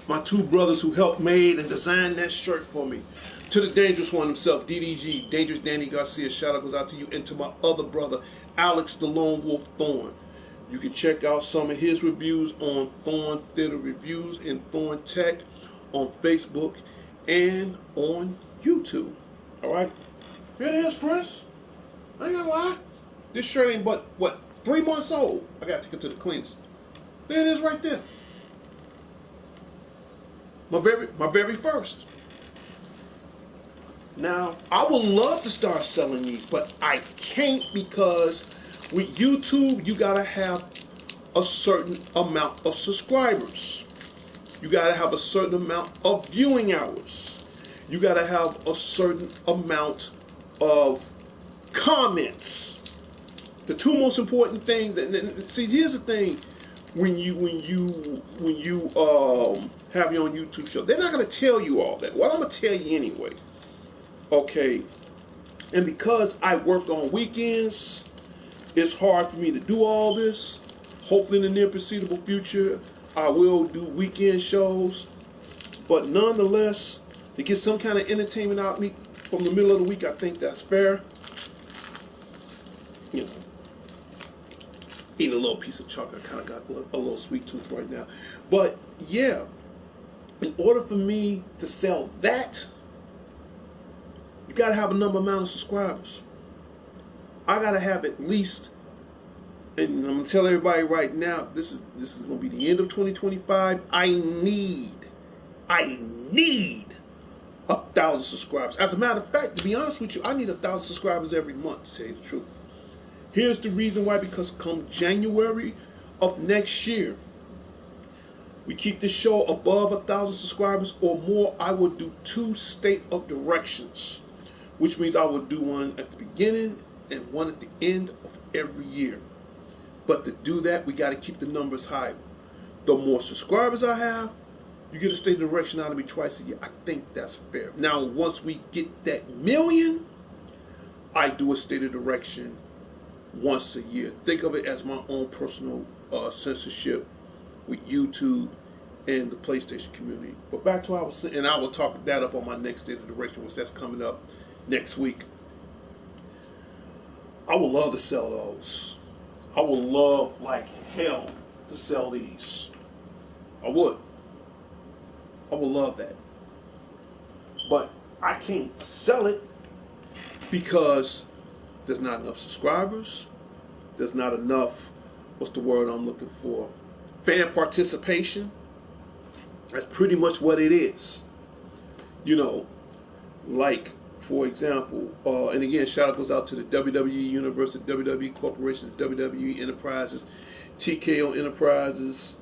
Speaker 1: my two brothers who helped made and designed that shirt for me. To the Dangerous One himself, DDG, Dangerous Danny Garcia, shout out goes out to you. And to my other brother, Alex the Lone Wolf Thorn. You can check out some of his reviews on Thorn Theater Reviews and Thorn Tech on Facebook and on YouTube. Alright? Here it is, Chris. I ain't gonna lie. This shirt ain't but, what, 3 months old. I gotta take it to the cleaners. There it is right there. My very first. Now, I would love to start selling these, but I can't because with YouTube, you gotta have a certain amount of subscribers. You gotta have a certain amount of viewing hours. You gotta have a certain amount of comments. The two most important things, and see, here's the thing. When you have your own YouTube show, they're not going to tell you all that. Well, I'm going to tell you anyway. Okay, and because I work on weekends, it's hard for me to do all this. Hopefully in the near foreseeable future, I will do weekend shows. But nonetheless, to get some kind of entertainment out of me from the middle of the week, I think that's fair. You know. Eating a little piece of chocolate. I kind of got a little sweet tooth right now. But yeah, in order for me to sell that, you got to have a number amount of subscribers. I got to have at least, and I'm going to tell everybody right now, this is going to be the end of 2025. I need 1,000 subscribers. As a matter of fact, to be honest with you, I need 1,000 subscribers every month, to tell you the truth. Here's the reason why, because come January of next year, we keep this show above 1,000 subscribers or more, I will do 2 state of directions, which means I will do one at the beginning and one at the end of every year. But to do that, we got to keep the numbers high. The more subscribers I have, you get a state of direction out of me twice a year. I think that's fair. Now, once we get that million, I do a state of direction once a year. Think of it as my own personal censorship with YouTube and the PlayStation community. But back to what I was saying, and I will talk that up on my next state of direction, which that's coming up next week. I would love to sell those. I would love like hell to sell these. I would love that. But I can't sell it because there's not enough subscribers. There's not enough, what's the word I'm looking for? Fan participation. That's pretty much what it is. You know, like, for example, and again, shout out goes out to the WWE Universe, the WWE Corporation, the WWE Enterprises, TKO Enterprises.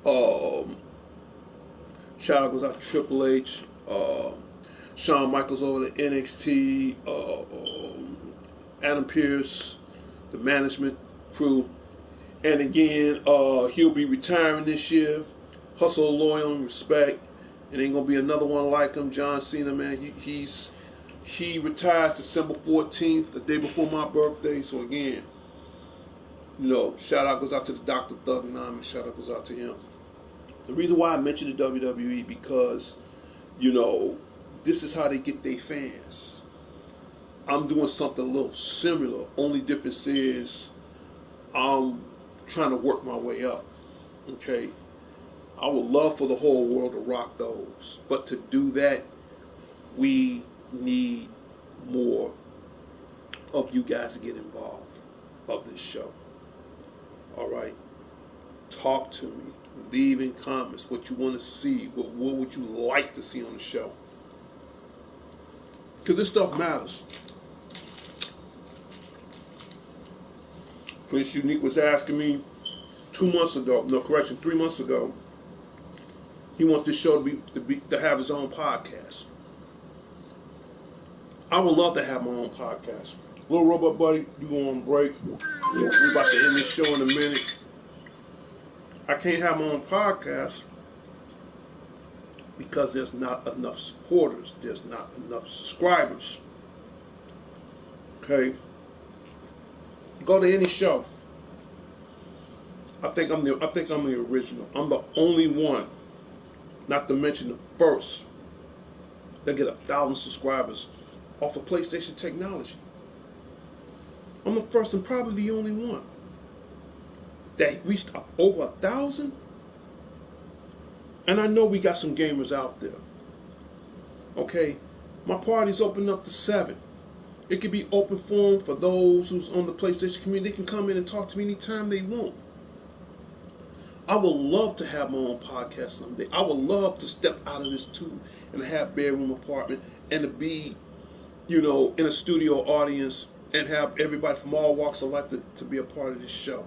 Speaker 1: Shout out goes out to Triple H, Shawn Michaels over the NXT, Adam Pearce, the management crew. And again, he'll be retiring this year. Hustle, loyal, and respect. And ain't gonna be another one like him. John Cena, man, he retires December 14th, the day before my birthday. So again, you know, shout out goes out to the Dr. Thug and shout out goes out to him. The reason why I mentioned the WWE because, you know, this is how they get their fans. I'm doing something a little similar. Only difference is I'm trying to work my way up. Okay. I would love for the whole world to rock those. But to do that, we need more of you guys to get involved of this show. All right. Talk to me. Leave in comments what you want to see. What would you like to see on the show? Because this stuff matters. Prince Unique was asking me 3 months ago. He wants this show to have his own podcast. I would love to have my own podcast. Little Robot Buddy, you go on break. We're about to end this show in a minute. I can't have my own podcast because there's not enough supporters. There's not enough subscribers. Okay? Go to any show. I think I'm the original. I'm the only one, not to mention the first, that get 1,000 subscribers off of PlayStation technology. I'm the first and probably the only one that reached up over 1,000. And I know we got some gamers out there. Okay, my party's open up to 7. It could be open forum for those who's on the PlayStation community. They can come in and talk to me anytime they want. I would love to have my own podcast someday. I would love to step out of this too and have bedroom apartment and to be, you know, in a studio audience and have everybody from all walks of life to be a part of this show.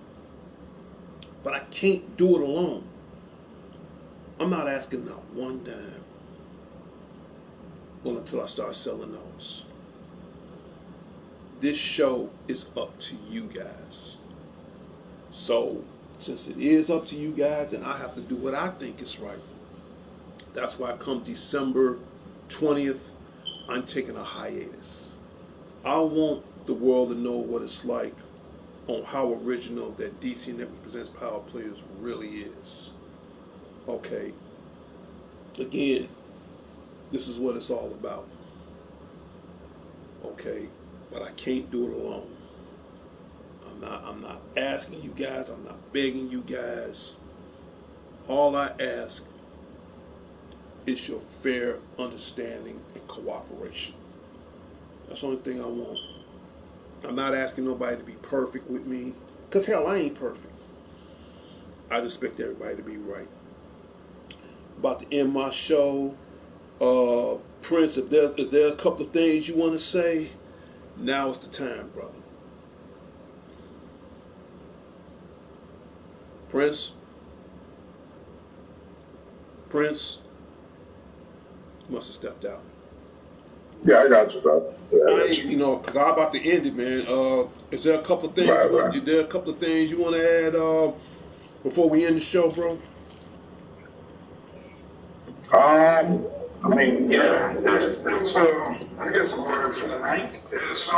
Speaker 1: But I can't do it alone. I'm not asking not one dime. Well, until I start selling those. This show is up to you guys. So, since it is up to you guys, then I have to do what I think is right. That's why come December 20th, I'm taking a hiatus. I want the world to know what it's like on how original that DC Network Presents Power Players really is. Okay. Again, this is what it's all about. Okay. But I can't do it alone. I'm not asking you guys. I'm not begging you guys. All I ask is your fair understanding and cooperation. That's the only thing I want. I'm not asking nobody to be perfect with me. Because hell, I ain't perfect. I just expect everybody to be right. About to end my show. Prince, if there are a couple of things you want to say, now is the time, brother. Prince? Prince, you must have stepped out.
Speaker 3: Yeah, I got you, bro. Yeah, I got you.
Speaker 1: You know, because I'm about to end it, man. Is there a couple of things?
Speaker 3: Right.
Speaker 1: Is there a couple of things you want to add before we end the show, bro?
Speaker 3: I mean, yeah, there's I guess a word for the night is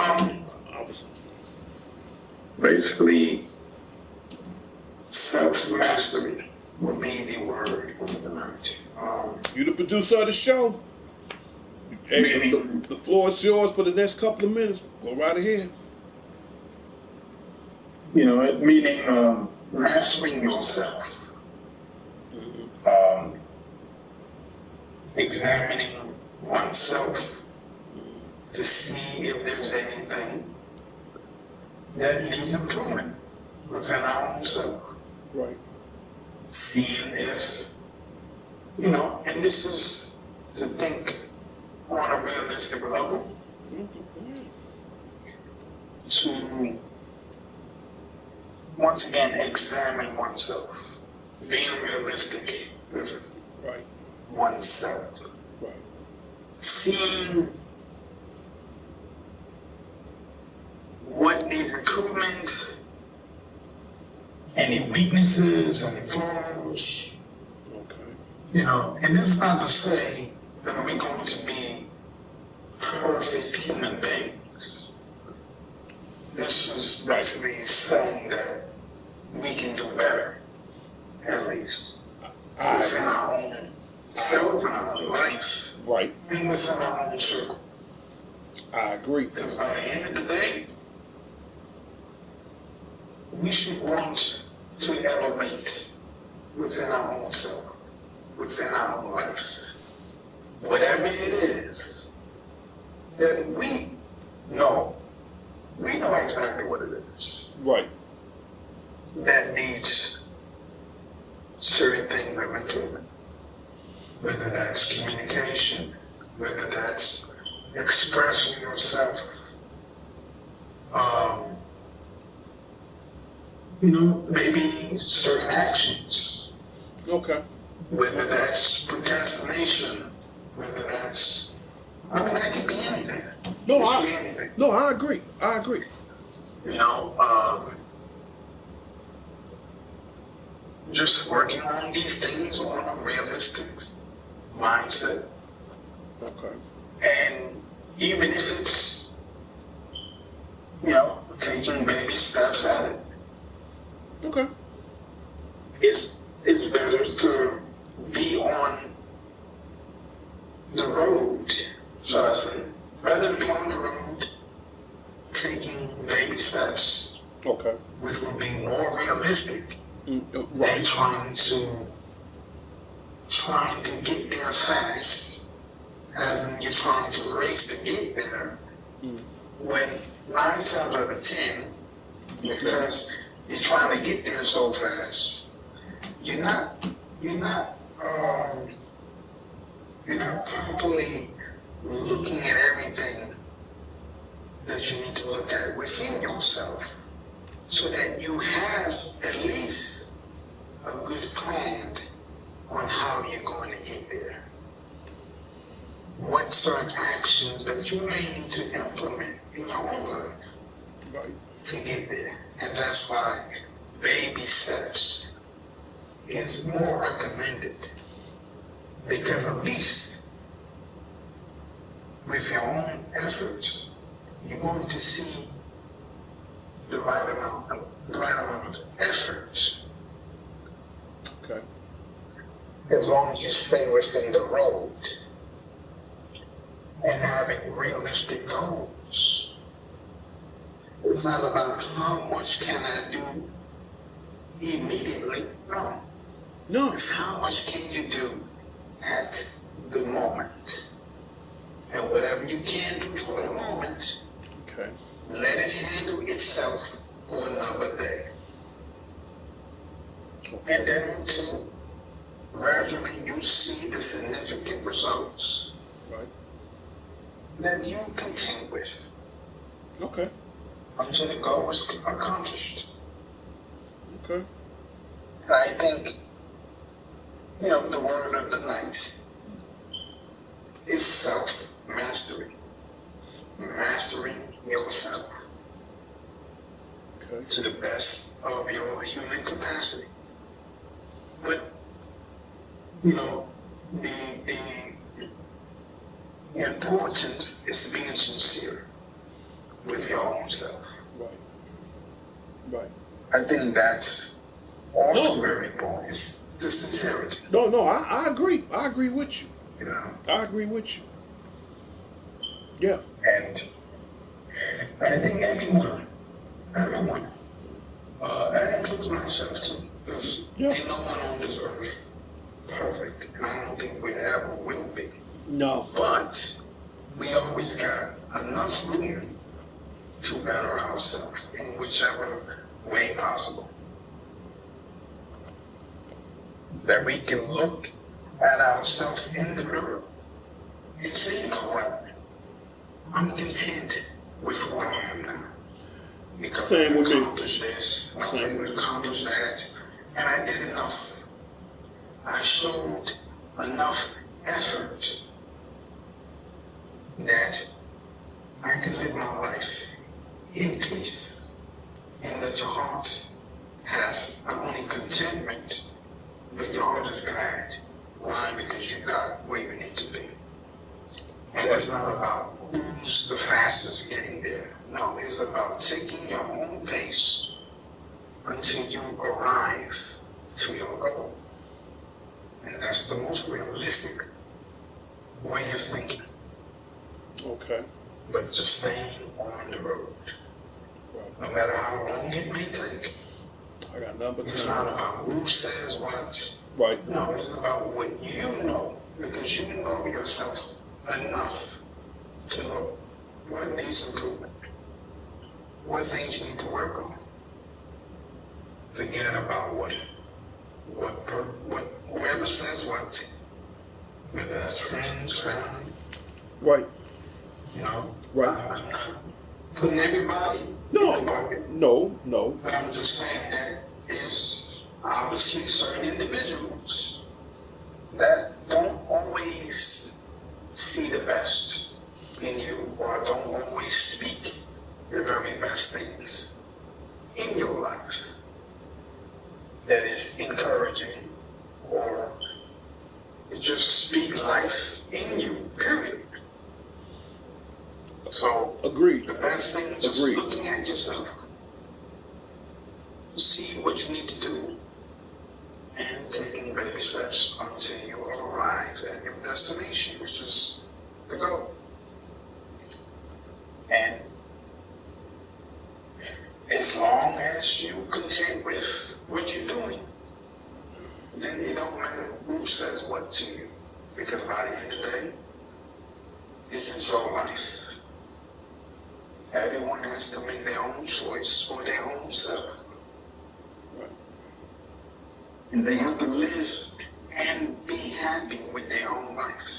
Speaker 3: basically self mastery would be the word for the night.
Speaker 1: You the producer of the show. Hey, the floor is yours for the next couple of minutes. Go right ahead.
Speaker 3: You know, it meaning mastering yourself. Examining oneself to see if there's anything that needs improvement within our own self.
Speaker 1: Right.
Speaker 3: Seeing if, you know, and this is to think on a realistic level, to once again examine oneself, being realistic with oneself, seeing what needs improvement, any weaknesses, any flaws.
Speaker 1: Okay.
Speaker 3: You know, and this is not to say that we're going to be perfect human beings. This is basically saying that we can do better, at least, within our own self and our own life,
Speaker 1: right,
Speaker 3: and within our own circle.
Speaker 1: I agree.
Speaker 3: Because by the end of the day, we should want to elevate within our own self, within our own life. Whatever it is that we know exactly what it is.
Speaker 1: Right.
Speaker 3: That needs certain things of improvement. Whether that's communication, whether that's expressing yourself, you know, maybe certain actions.
Speaker 1: Okay.
Speaker 3: Whether that's procrastination, whether that's, I mean, that could be anything.
Speaker 1: No, I agree. I agree.
Speaker 3: You know, just working on these things on a realistic mindset.
Speaker 1: Okay.
Speaker 3: And even if it's, you know, taking baby steps at it.
Speaker 1: Okay.
Speaker 3: It's better to be on the road, shall I say. Rather than be on the road, taking baby steps.
Speaker 1: Okay.
Speaker 3: Which will be more realistic
Speaker 1: right.
Speaker 3: than trying to get there fast, as in you're trying to race to get there, when 9 times out of 10, because you're trying to get there so fast, you're not properly looking at everything that you need to look at within yourself, so that you have at least a good plan on how you're going to get there. What certain actions that you may need to implement in your own life to get there. And that's why baby steps is more recommended. Because at least with your own efforts, you're going to see the right amount of effort.
Speaker 1: Okay.
Speaker 3: As long as you stay within the road and having realistic goals. It's not about how much can I do immediately. No. It's how much can you do at the moment. And whatever you can do for the moment,
Speaker 1: okay,
Speaker 3: let it handle itself for another day. Okay. And then until gradually you see the significant results that you continue with.
Speaker 1: Okay.
Speaker 3: Until the goal is accomplished.
Speaker 1: Okay.
Speaker 3: And I think the word of the night is self-mastery. Mastering yourself
Speaker 1: Okay.
Speaker 3: to the best of your human capacity. But, the importance is being sincere with your own self.
Speaker 1: Right. Right.
Speaker 3: I think that's also very important. It's the sincerity.
Speaker 1: No, I agree. I agree with you.
Speaker 3: You know.
Speaker 1: I agree with you. Yeah.
Speaker 3: And I think everyone, that includes myself too, because ain't no one on this earth perfect, and I don't think we ever will be.
Speaker 1: No.
Speaker 3: But we always got enough room to better ourselves in whichever way possible. That we can look at ourselves in the mirror and say, you know what? I'm content with who I am now. Because I accomplished this, I was able to accomplish that, and I did enough. I showed enough effort that I can live my life in peace, and that your heart has not only contentment, but your heart is glad. Why? Because you got where you need to be. And it's not about who's the fastest getting there. No, it's about taking your own pace until you arrive to your goal. And that's the most realistic way of thinking.
Speaker 1: Okay.
Speaker 3: But just staying on the road. Right. No matter how long it may take.
Speaker 1: I got number 10.
Speaker 3: It's not about who says what.
Speaker 1: Right.
Speaker 3: No, it's about what you know. Because you know yourself enough to know what needs improvement. What things you need to work on. Forget about whoever says what. Whether that's friends, family.
Speaker 1: Right. Right.
Speaker 3: I'm not putting everybody in the bucket.
Speaker 1: No.
Speaker 3: But I'm just saying that there's obviously certain individuals that don't always see the best in you, or don't always speak the very best things in your life that is encouraging, or just speak life in you, period. So,
Speaker 1: agreed.
Speaker 3: The best thing is just looking at yourself, see what you need to do, and taking baby steps until you arrive at your destination, which is the goal. And as long as you're content with what you're doing, then it don't matter who says what to you. Because by the end of the day, this is your life. Everyone has to make their own choice for their own self.
Speaker 1: Right.
Speaker 3: And they have to live and be happy with their own life,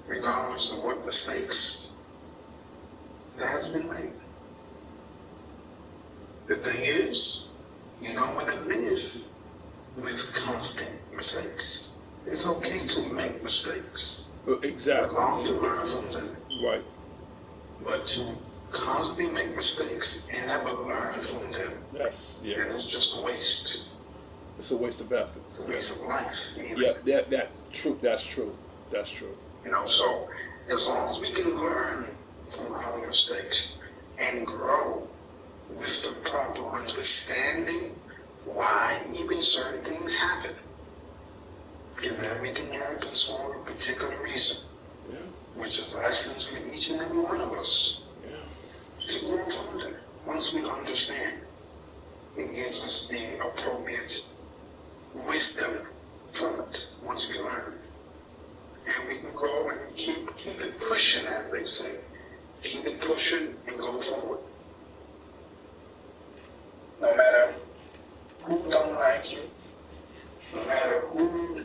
Speaker 3: regardless of what mistakes that has been made. The thing is, you don't want to live with constant mistakes. It's okay to make mistakes.
Speaker 1: Exactly.
Speaker 3: As long as you learn from them.
Speaker 1: Right.
Speaker 3: But to constantly make mistakes and never learn from them, then it's just a waste.
Speaker 1: It's a waste of effort.
Speaker 3: It's a waste of life.
Speaker 1: Yeah, that's true.
Speaker 3: So as long as we can learn from our mistakes and grow with the proper understanding why even certain things happen. Because everything happens for a particular reason.
Speaker 1: Yeah.
Speaker 3: Which is lessons for each and every one of us.
Speaker 1: Yeah.
Speaker 3: To grow from them. Once we understand, it gives us the appropriate wisdom from it. Once we learn. And we can grow and keep it pushing, as they say. Keep it pushing and go forward. No matter who don't like you, no matter who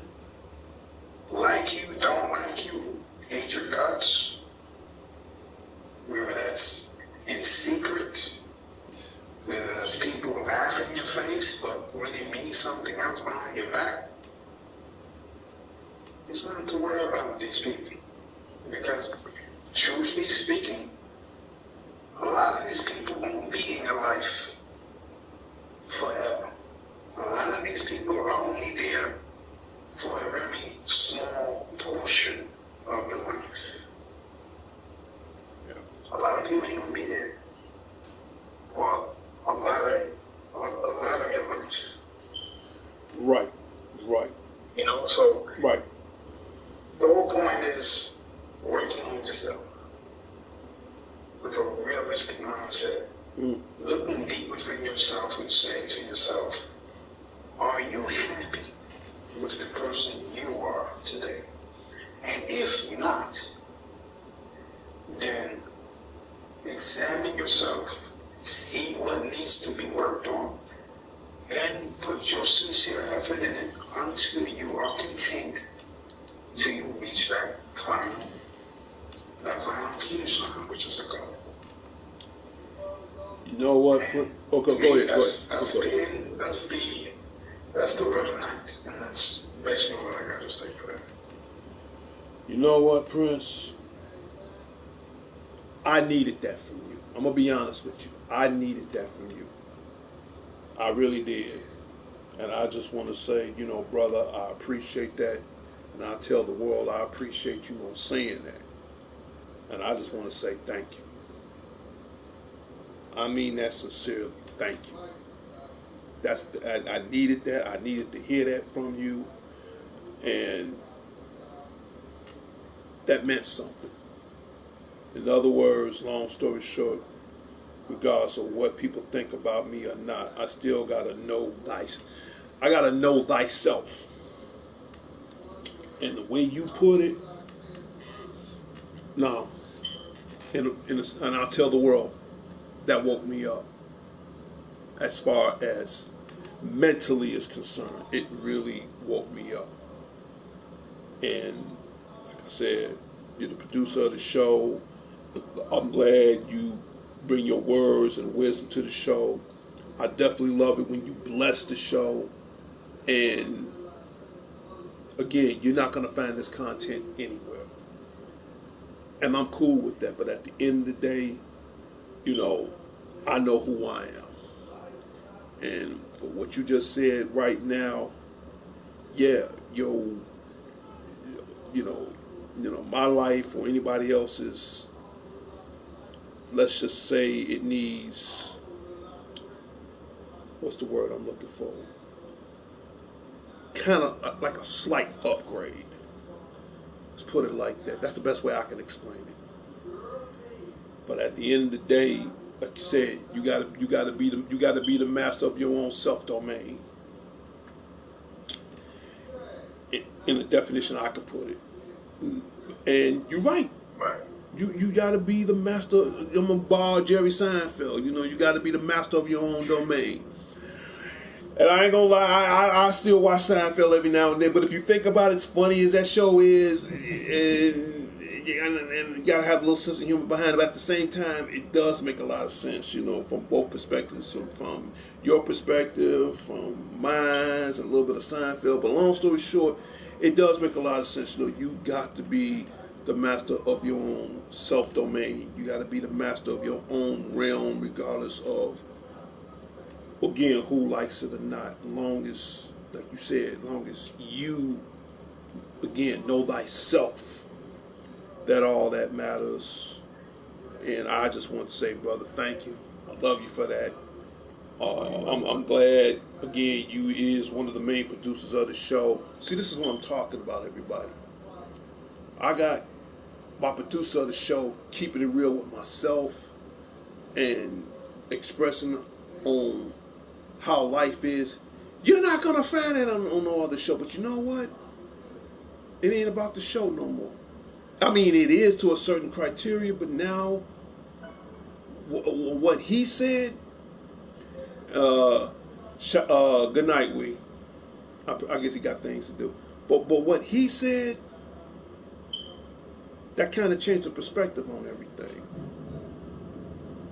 Speaker 3: like you, don't like you, hate your guts, whether that's in secret, whether that's people laugh in your face, but really mean something else behind your back, It's not to worry about these people. Because, truthfully speaking, a lot of these people won't be in your life forever. A lot of these people are only there for a very small portion of your life.
Speaker 1: Yeah.
Speaker 3: A lot of people ain't gonna be there for a lot of your life.
Speaker 1: Right. Right.
Speaker 3: You know, so
Speaker 1: Right.
Speaker 3: the whole point is working on yourself with a realistic mindset.
Speaker 1: Mm.
Speaker 3: Looking deep within yourself and saying to yourself, are you happy with the person you are today? And if not, then examine yourself, see what needs to be worked on, and put your sincere effort in it until you are content, till you reach that final finish line, which is a goal.
Speaker 1: You know what? Okay, go ahead.
Speaker 3: That's the real night, and that's basically what I got to say for that.
Speaker 1: You know what, Prince? I needed that from you. I'm gonna be honest with you. I needed that from you. I really did. And I just want to say, you know, brother, I appreciate that. And I tell the world I appreciate you on saying that. And I just want to say thank you. I mean that sincerely. Thank you. I needed that. I needed to hear that from you. And that meant something. In other words, long story short, regardless of what people think about me or not, I still gotta know I gotta know thyself. And the way you put it, no. And I'll tell the world that woke me up. As far as mentally is concerned, it really woke me up. And like I said, you're the producer of the show. I'm glad you bring your words and wisdom to the show. I definitely love it when you bless the show. And again, you're not going to find this content anywhere. And I'm cool with that. But at the end of the day, you know, I know who I am. And what you just said right now, yeah, you know, my life or anybody else's, let's just say it needs, what's the word I'm looking for? Kind of like a slight upgrade. Let's put it like that. That's the best way I can explain it. But at the end of the day, like you said, you gotta be the master of your own self domain. In the definition I could put it. And you're right.
Speaker 3: Right.
Speaker 1: You gotta be the master. I'm gonna borrow Jerry Seinfeld. You know, you gotta be the master of your own domain. And I ain't gonna lie, I still watch Seinfeld every now and then. But if you think about it, as funny as that show is, and you gotta have a little sense of humor behind it. But at the same time, it does make a lot of sense, you know, from both perspectives, from your perspective, from mine, and a little bit of Seinfeld. But long story short, it does make a lot of sense. You know, you got to be the master of your own self-domain. You got to be the master of your own realm, regardless of, again, who likes it or not. Long as, like you said, long as you, again, know thyself, that all that matters. And I just want to say, brother, thank you. I love you for that. I'm glad, again, you is one of the main producers of the show. See, this is what I'm talking about, everybody. I got my producer of the show keeping it real with myself and expressing on how life is. You're not going to find that on no other show. But you know what? It ain't about the show no more. I mean, it is to a certain criteria, but now what he said, good night, we. I guess he got things to do. But what he said, that kind of changed the perspective on everything.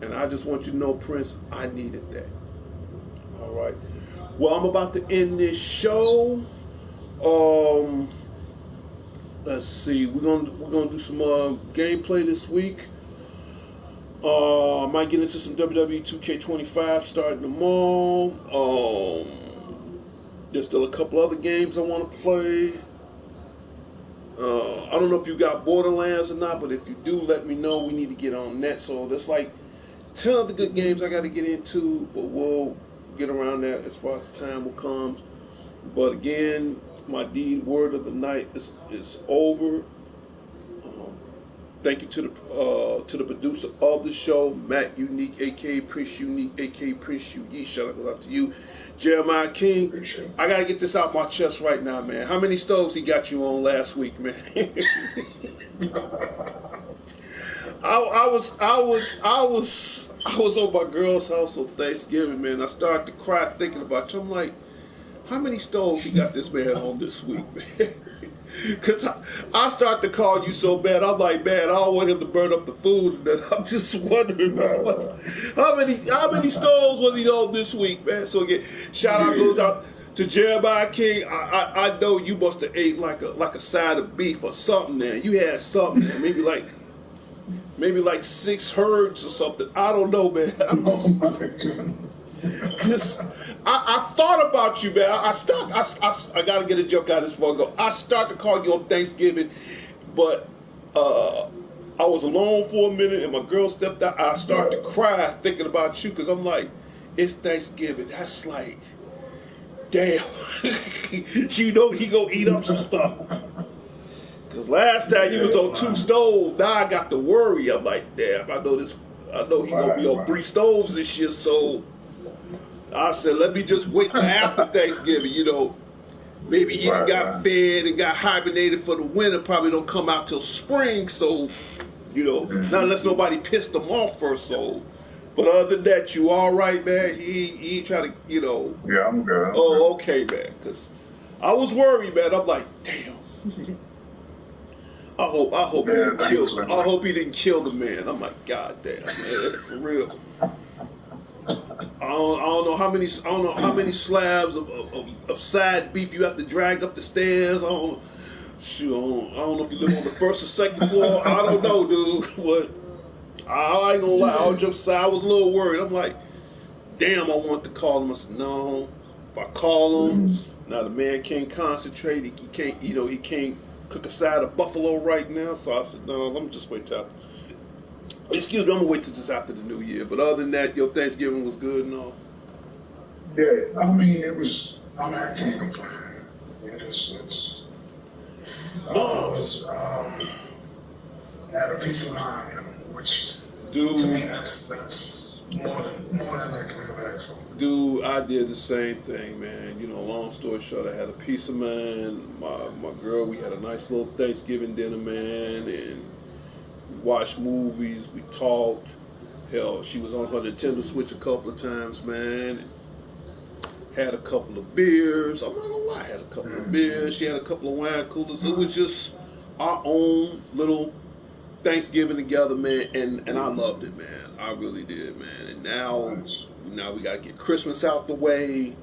Speaker 1: And I just want you to know, Prince, I needed that. All right. Well, I'm about to end this show. Let's see. We're gonna do some gameplay this week. I might get into some WWE 2K25 starting tomorrow. There's still a couple other games I want to play. I don't know if you got Borderlands or not, but if you do, let me know. We need to get on that. So there's like 10 other good games I got to get into, but we'll get around that as far as the time will come. But again, my deed word of the night is over. Thank you to the producer of the show, Matt Unique, aka Prince Unique, aka Prince U. Shout out goes out to you, Jeremiah King. I gotta get this out my chest right now, man. How many stoves he got you on last week, man? I was over my girl's house on Thanksgiving, man. I started to cry thinking about you. I'm like, how many stoves he got this man on this week, man? Because I start to call you so bad. I'm like, man, I don't want him to burn up the food. And I'm just wondering, man, how many stoves was he on this week, man? So again, shout out goes out to Jeremiah King. I know you must have ate like a side of beef or something there. You had something there. Maybe like 6 herds or something. I don't know, man. Cause I thought about you, man. I gotta get a joke out of this before I go. I start to call you on Thanksgiving, but I was alone for a minute and my girl stepped out. I started to cry thinking about you because I'm like, it's Thanksgiving. That's like, damn. You know he gonna eat up some stuff. Cause last time you was on 2 stoves, now I got to worry. I'm like, damn. I know he gonna be on 3 stoves this year, so. I said, let me just wait till after Thanksgiving, Maybe he got fed and got hibernated for the winter, probably don't come out till spring, so, not unless nobody pissed him off first, so. But other than that, you all right, man? He ain't try to,
Speaker 3: Yeah, I'm good.
Speaker 1: Oh, okay, man, because I was worried, man. I'm like, damn. I hope he didn't kill the man. I'm like, God damn, man, for real. I don't know how many slabs of side beef you have to drag up the stairs. I don't know if you live on the first or second floor. I don't know, dude. But I ain't gonna lie. I was a little worried. I'm like, damn, I want to call him. I said, no. If I call him, now the man can't concentrate. He can't, he can't cook a side of buffalo right now. So I said, no, let me just wait till. Excuse me, I'm gonna wait till just after the new year. But other than that, your Thanksgiving was good and all.
Speaker 3: Yeah, I mean, I can't complain. Had a peace of mind, which to me that's more than I can ever ask for.
Speaker 1: Dude, I did the same thing, man. Long story short, I had a peace of mind. My girl, we had a nice little Thanksgiving dinner, man, and we watched movies, we talked. Hell, she was on her Nintendo Switch a couple of times, man. And had a couple of beers. I'm not gonna lie, I had a couple of beers. She had a couple of wine coolers. It was just our own little Thanksgiving together, man. And I loved it, man. I really did, man. And now we gotta get Christmas out the way.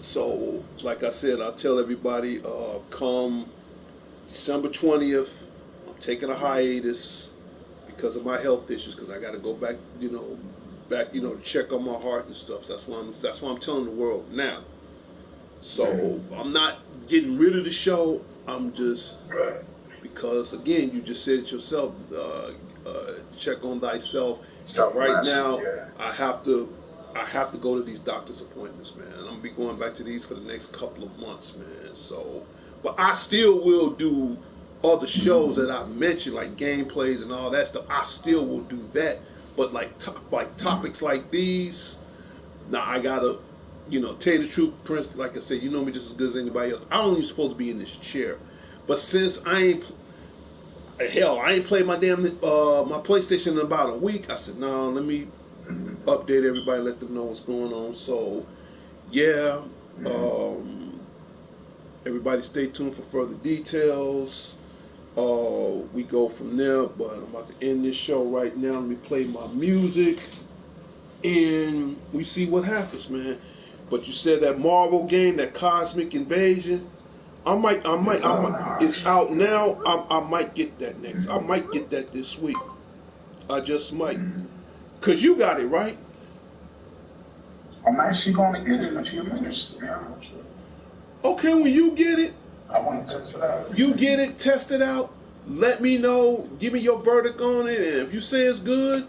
Speaker 1: So like I said, I'll tell everybody, come December 20th. I'm taking a hiatus because of my health issues, because I got to go back, to check on my heart and stuff. So that's why I'm telling the world now. So I'm not getting rid of the show. I'm just, because again, you just said it yourself. Check on thyself. Right now, I have to go to these doctor's appointments, man. I'm gonna be going back to these for the next couple of months, man. So, but I still will do other shows that I mentioned, like gameplays and all that stuff. I still will do that. But like topics like these, now I gotta, tell you the truth, Prince. Like I said, you know me just as good as anybody else. I don't even supposed to be in this chair, but since I ain't played my damn my PlayStation in about a week, I said, no, let me update everybody, let them know what's going on. So, yeah, everybody stay tuned for further details. We go from there, but I'm about to end this show right now. Let me play my music, and we see what happens, man. But you said that Marvel game, that Cosmic Invasion, It's out now. I might get that next. I might get that this week. I just might. Cause you got it right.
Speaker 3: I'm actually going to get it in a few minutes, to be honest.
Speaker 1: Okay, when you get it,
Speaker 3: I want to test it out.
Speaker 1: you get it, test it out. Let me know. Give me your verdict on it, and if you say it's good,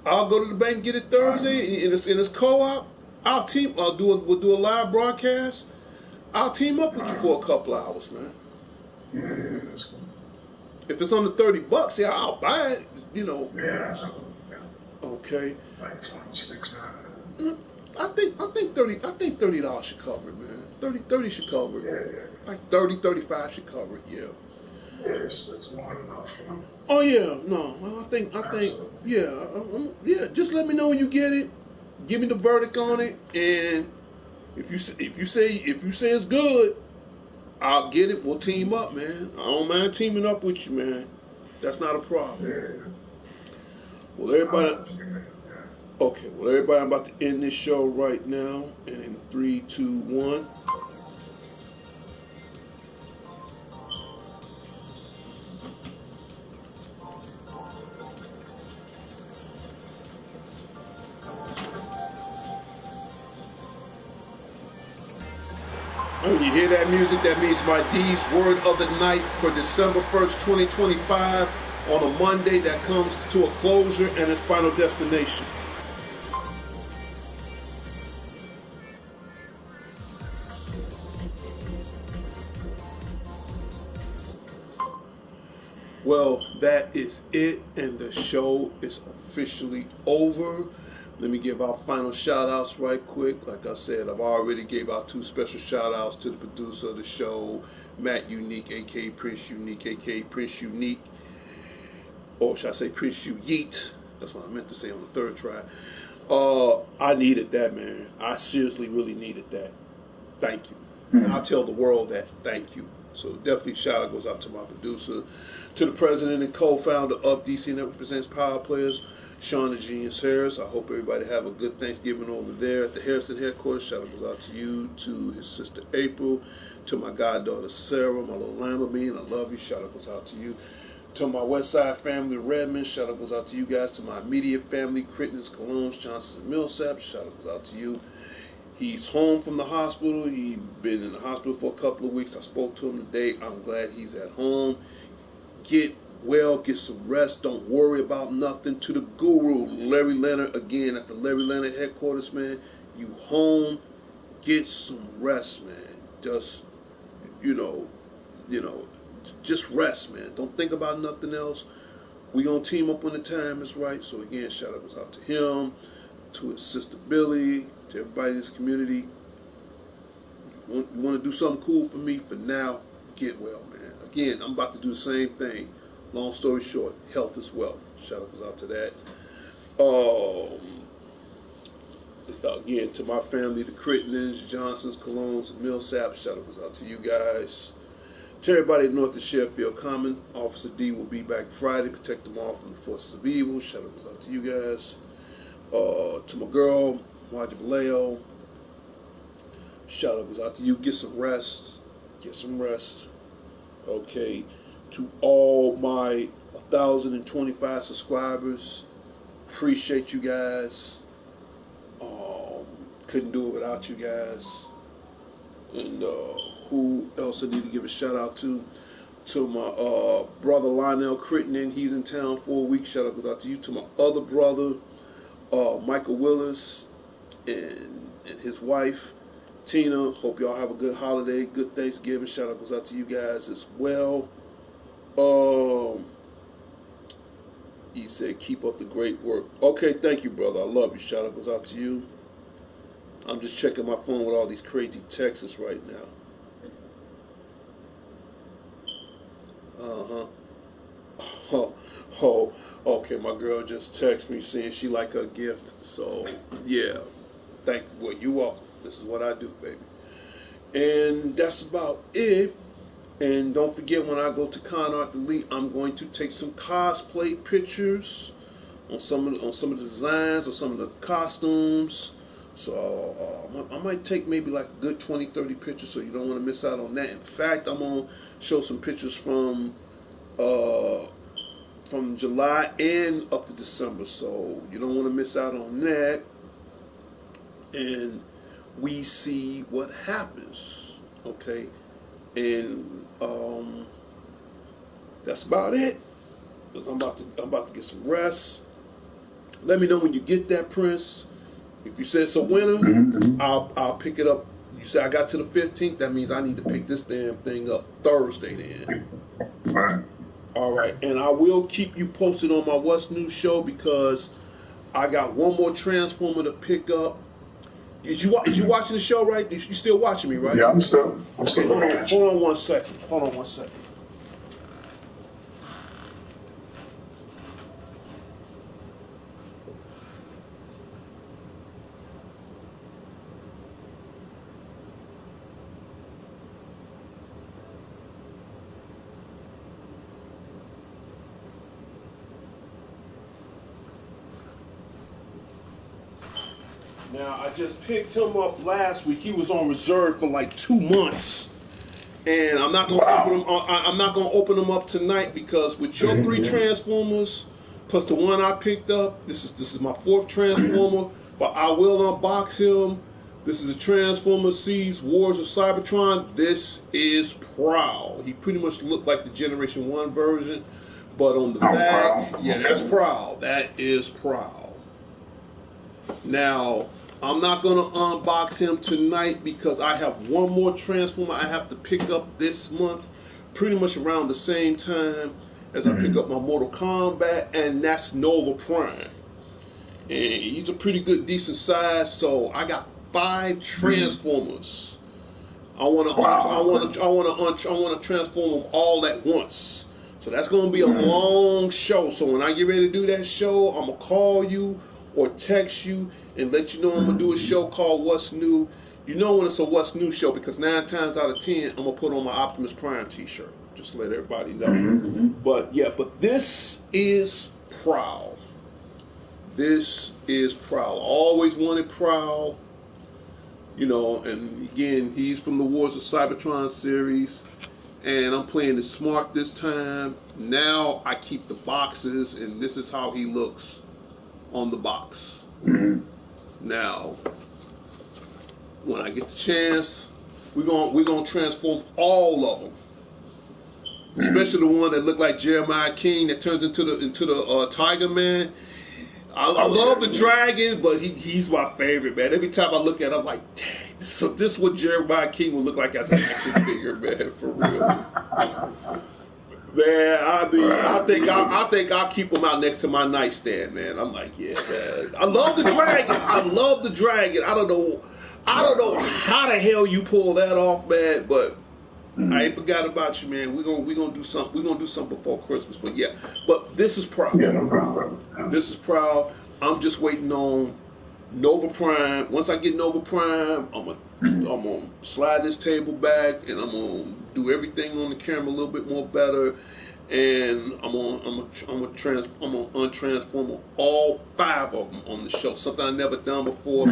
Speaker 1: I'll go to the bank and get it Thursday, and it's co-op. We'll do a live broadcast. I'll team up with you for a couple hours, man.
Speaker 3: Yeah, that's cool.
Speaker 1: If it's under $30, yeah, I'll buy it. You know.
Speaker 3: Yeah, that's cool. Yeah.
Speaker 1: Okay.
Speaker 3: Like 26.
Speaker 1: I think $30 should cover it, man. 30 should cover it.
Speaker 3: Yeah.
Speaker 1: Like 30, 35 should cover it, yeah.
Speaker 3: Yes, that's more than enough. You know?
Speaker 1: Oh yeah, no, I think, yeah. Just let me know when you get it. Give me the verdict on it, and if you say it's good, I'll get it. We'll team up, man. I don't mind teaming up with you, man. That's not a problem.
Speaker 3: Yeah.
Speaker 1: Well, everybody. Okay, well, everybody, I'm about to end this show right now, and in 3, 2, 1. When you hear that music, that means my D's word of the night for December 1st, 2025, on a Monday that comes to a closure and its final destination. Well, that is it, and the show is officially over. Let me give out final shout outs right quick. Like I said, I've already gave out 2 special shout outs to the producer of the show, Matt Unique, aka Prince Unique, aka Prince Unique. Or should I say Prince Yeet? That's what I meant to say on the 3rd try. I needed that, man. I seriously really needed that. Thank you. I'll tell the world that. Thank you. So definitely shout out goes out to my producer, to the president and co-founder of DC Network Presents Power Players, Sean the Genius Harris. I hope everybody have a good Thanksgiving over there at the Harrison headquarters. Shout out goes out to you, to his sister April, to my goddaughter Sarah, my little Lamborghini. I love you. Shout out goes out to you. To my West Side family, Redmond, shout out goes out to you guys. To my immediate family, Crittens, Colognes, Johnsons, and Millsaps, shout out goes out to you. He's home from the hospital. He's been in the hospital for a couple of weeks. I spoke to him today. I'm glad he's at home. Get well, get some rest. Don't worry about nothing. To the guru, Larry Leonard, again at the Larry Leonard headquarters, man. You home, get some rest, man. Just, just rest, man. Don't think about nothing else. We gonna team up when the time is right. So again, shout out goes out to him, to his sister Billy, to everybody in this community. You want to do something cool for me? For now, get well, man. Again, I'm about to do the same thing. Long story short, health is wealth. Shout out goes out to that. Again, to my family, the Crittens, Johnsons, Colognes, and Millsaps, shout out goes out to you guys. To everybody north of Sheffield Common, Officer D will be back Friday, protect them all from the forces of evil. Shout out goes out to you guys. To my girl, Margie Vallejo, shout out goes out to you. Get some rest. Get some rest. Okay. To all my 1,025 subscribers, appreciate you guys. Couldn't do it without you guys. And who else I need to give a shout out to? To my brother Lionel Crittenden, he's in town for a week. Shout out goes out to you. To my other brother, Michael Willis, and his wife Tina. Hope y'all have a good holiday, good Thanksgiving. Shout out goes out to you guys as well. He said, keep up the great work. Okay, thank you, brother. I love you. Shout out goes out to you. I'm just checking my phone with all these crazy texts right now. Okay, my girl just texted me saying she like her gift. So, yeah. You're welcome. This is what I do, baby. And that's about it. And don't forget, when I go to Con Art Delete, I'm going to take some cosplay pictures on some of the designs or some of the costumes. So I might take maybe like a good 20, 30 pictures, so you don't want to miss out on that. In fact, I'm going to show some pictures from July and up to December, so you don't want to miss out on that. And we see what happens, okay? And that's about it. 'Cause I'm about to get some rest. Let me know when you get that, Prince. If you say it's a winner,
Speaker 2: Mm-hmm.
Speaker 1: I'll pick it up. You say I got to the 15th, that means I need to pick this damn thing up Thursday then.
Speaker 2: Right.
Speaker 1: All right, and I will keep you posted on my What's New show because I got one more Transformer to pick up. Is you watching the show, right? You still watching me, right?
Speaker 2: Yeah, I'm still
Speaker 1: Okay,
Speaker 2: looking at you.
Speaker 1: hold on 1 second. Hold on 1 second. Now I just picked him up last week. He was on reserve for like 2 months, and I'm not gonna
Speaker 2: Wow.
Speaker 1: open him. I'm not gonna open him up tonight because with your 3 Transformers plus the one I picked up, this is my 4th Transformer. But I will unbox him. This is a Transformer Seas Wars of Cybertron. This is Prowl. He pretty much looked like the Generation 1 version, but on the back,
Speaker 2: Prowl.
Speaker 1: yeah, that's Prowl. That is Prowl. Now, I'm not going to unbox him tonight because I have one more Transformer I have to pick up this month, pretty much around the same time as I pick up my Mortal Kombat, and that's Nova Prime. And he's a pretty good, decent size, so I got 5 Transformers. I want to transform them all at once. So that's going to be a long show. So when I get ready to do that show, I'm going to call you or text you and let you know I'm going to do a show called What's New. You know when it's a What's New show because 9 times out of 10, I'm going to put on my Optimus Prime t-shirt. Just to let everybody know. But this is Prowl. This is Prowl. I always wanted Prowl. You know, and again, he's from the Wars of Cybertron series. And I'm playing it smart this time. Now I keep the boxes, and this is how he looks on the box. Now, when I get the chance, we're gonna transform all of them, especially the one that looked like Jeremiah King that turns into the Tiger Man. I love the dragon, but he's my favorite, man. Every time I look at him, I'm like, dang, this is what Jeremiah King would look like as an action figure, man, for real. Man, I mean, I think I'll keep him out next to my nightstand, man. I'm like, yeah, man. I love the dragon. I love the dragon. I don't know how the hell you pull that off, man, but I ain't forgot about you, man. We're gonna do something. We're gonna do something before Christmas. But yeah, but this is Proud.
Speaker 2: Yeah, no problem.
Speaker 1: This is Proud. I'm just waiting on Nova Prime. Once I get Nova Prime, I'm gonna slide this table back, and I'm gonna do everything on the camera a little bit more better. And I'm gonna untransform all 5 of them on the show. Something I never done before.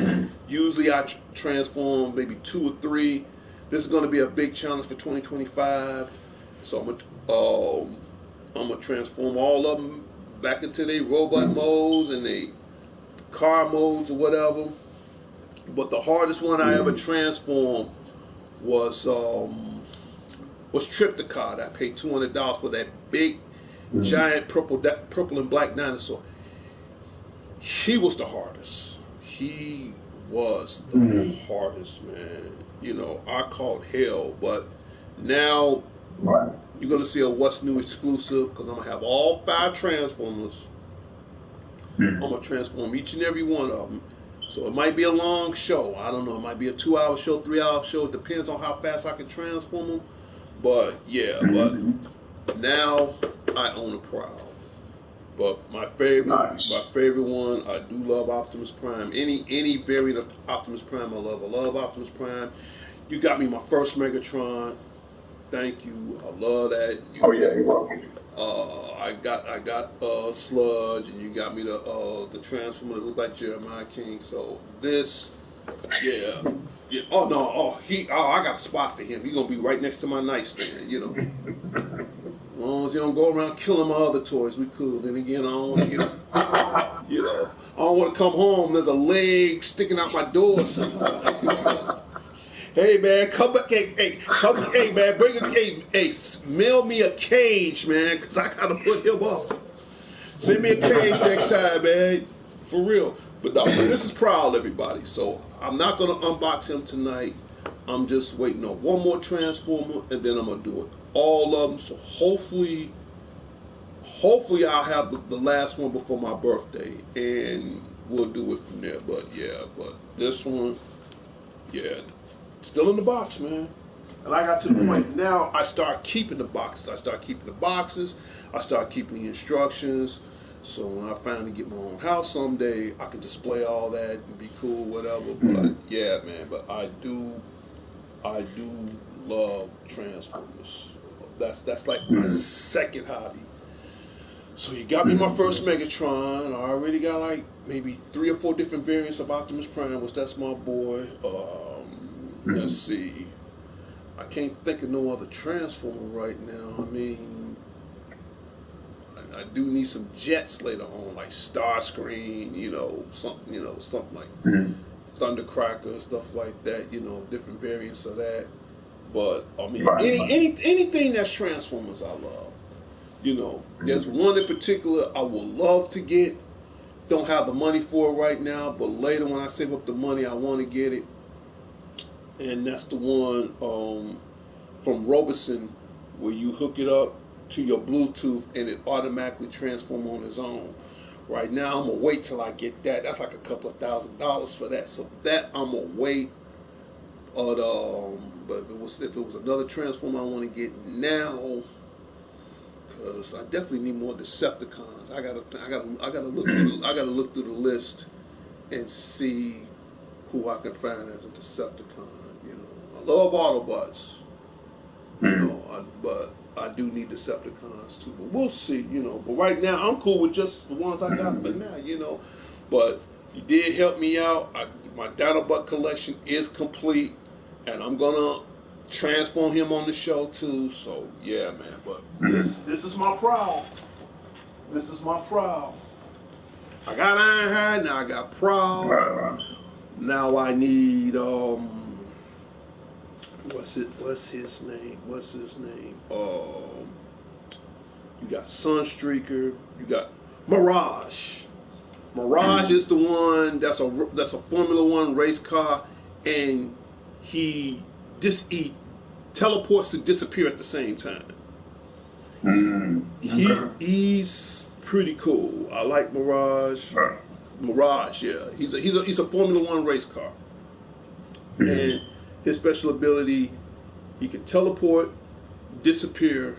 Speaker 1: Usually I transform maybe 2 or 3. This is going to be a big challenge for 2025. So I'm gonna transform all of them back into their robot modes and their car modes or whatever. But the hardest one I ever transformed was Tripticon. I paid $200 for that big, giant purple and black dinosaur. He was the hardest. He was the hardest, man. You know, I caught hell, but now you're gonna see a What's New exclusive because I'm gonna have all 5 Transformers. I'm gonna transform each and every one of them. So it might be a long show. I don't know. It might be a 2-hour show, 3-hour show. It depends on how fast I can transform them. But yeah, but now I own a Prowl. But my favorite one, I do love Optimus Prime. Any variant of Optimus Prime, I love. I love Optimus Prime. You got me my first Megatron. Thank you. I love that.
Speaker 2: You're welcome.
Speaker 1: I got Sludge, and you got me the Transformer that look like Jeremiah King. So this Yeah. Yeah. Oh no. I got a spot for him. He's gonna be right next to my nightstand. You know. As long as you don't go around killing my other toys, we cool. Then again, I don't want to get, you know, I don't want to come home. There's a leg sticking out my door or something. Hey man, come back. Hey man, bring a mail me a cage, man, because I gotta put him up. Send me a cage next time, man, for real. But no, this is Prowl, everybody. So I'm not gonna unbox him tonight. I'm just waiting on one more Transformer, and then I'm gonna do it. All of them. So hopefully I'll have the last one before my birthday, and we'll do it from there. But this one, yeah, still in the box, man. And I got to the point now. I start keeping the boxes. I start keeping the instructions. So when I finally get my own house someday, I can display all that and be cool, whatever. But yeah, man. But I do love Transformers. That's like my second hobby. So you got me my first Megatron. I already got like maybe 3 or 4 different variants of Optimus Prime, which that's my boy. Let's see. I can't think of no other Transformer right now. I mean, I do need some jets later on, like Starscream, something like Thundercracker, stuff like that. Different variants of that. But I mean, anything that's Transformers, I love. There's one in particular I would love to get. Don't have the money for it right now, but later when I save up the money, I want to get it. And that's the one from Robeson, where you hook it up to your Bluetooth and it automatically transforms on its own. Right now, I'm gonna wait till I get that. That's like a couple of $1,000s for that. So that I'm gonna wait. But if it was another Transformer I want to get now, because I definitely need more Decepticons. I gotta look through the list and see who I can find as a Decepticon. I love Autobots. But I do need Decepticons too. But we'll see. But right now I'm cool with just the ones I got for now. But you did help me out. My Dinobot collection is complete, and I'm gonna transform him on the show too. So yeah, man. But this is my Prowl. This is my Prowl. I got Ironhide, now I got Prowl. Now I need what's his name? You got Sunstreaker. You got Mirage. Mirage is the one that's a Formula One race car, and he teleports to disappear at the same time. He's pretty cool. I like Mirage. Mirage, yeah. He's a Formula One race car, and his special ability, he can teleport, disappear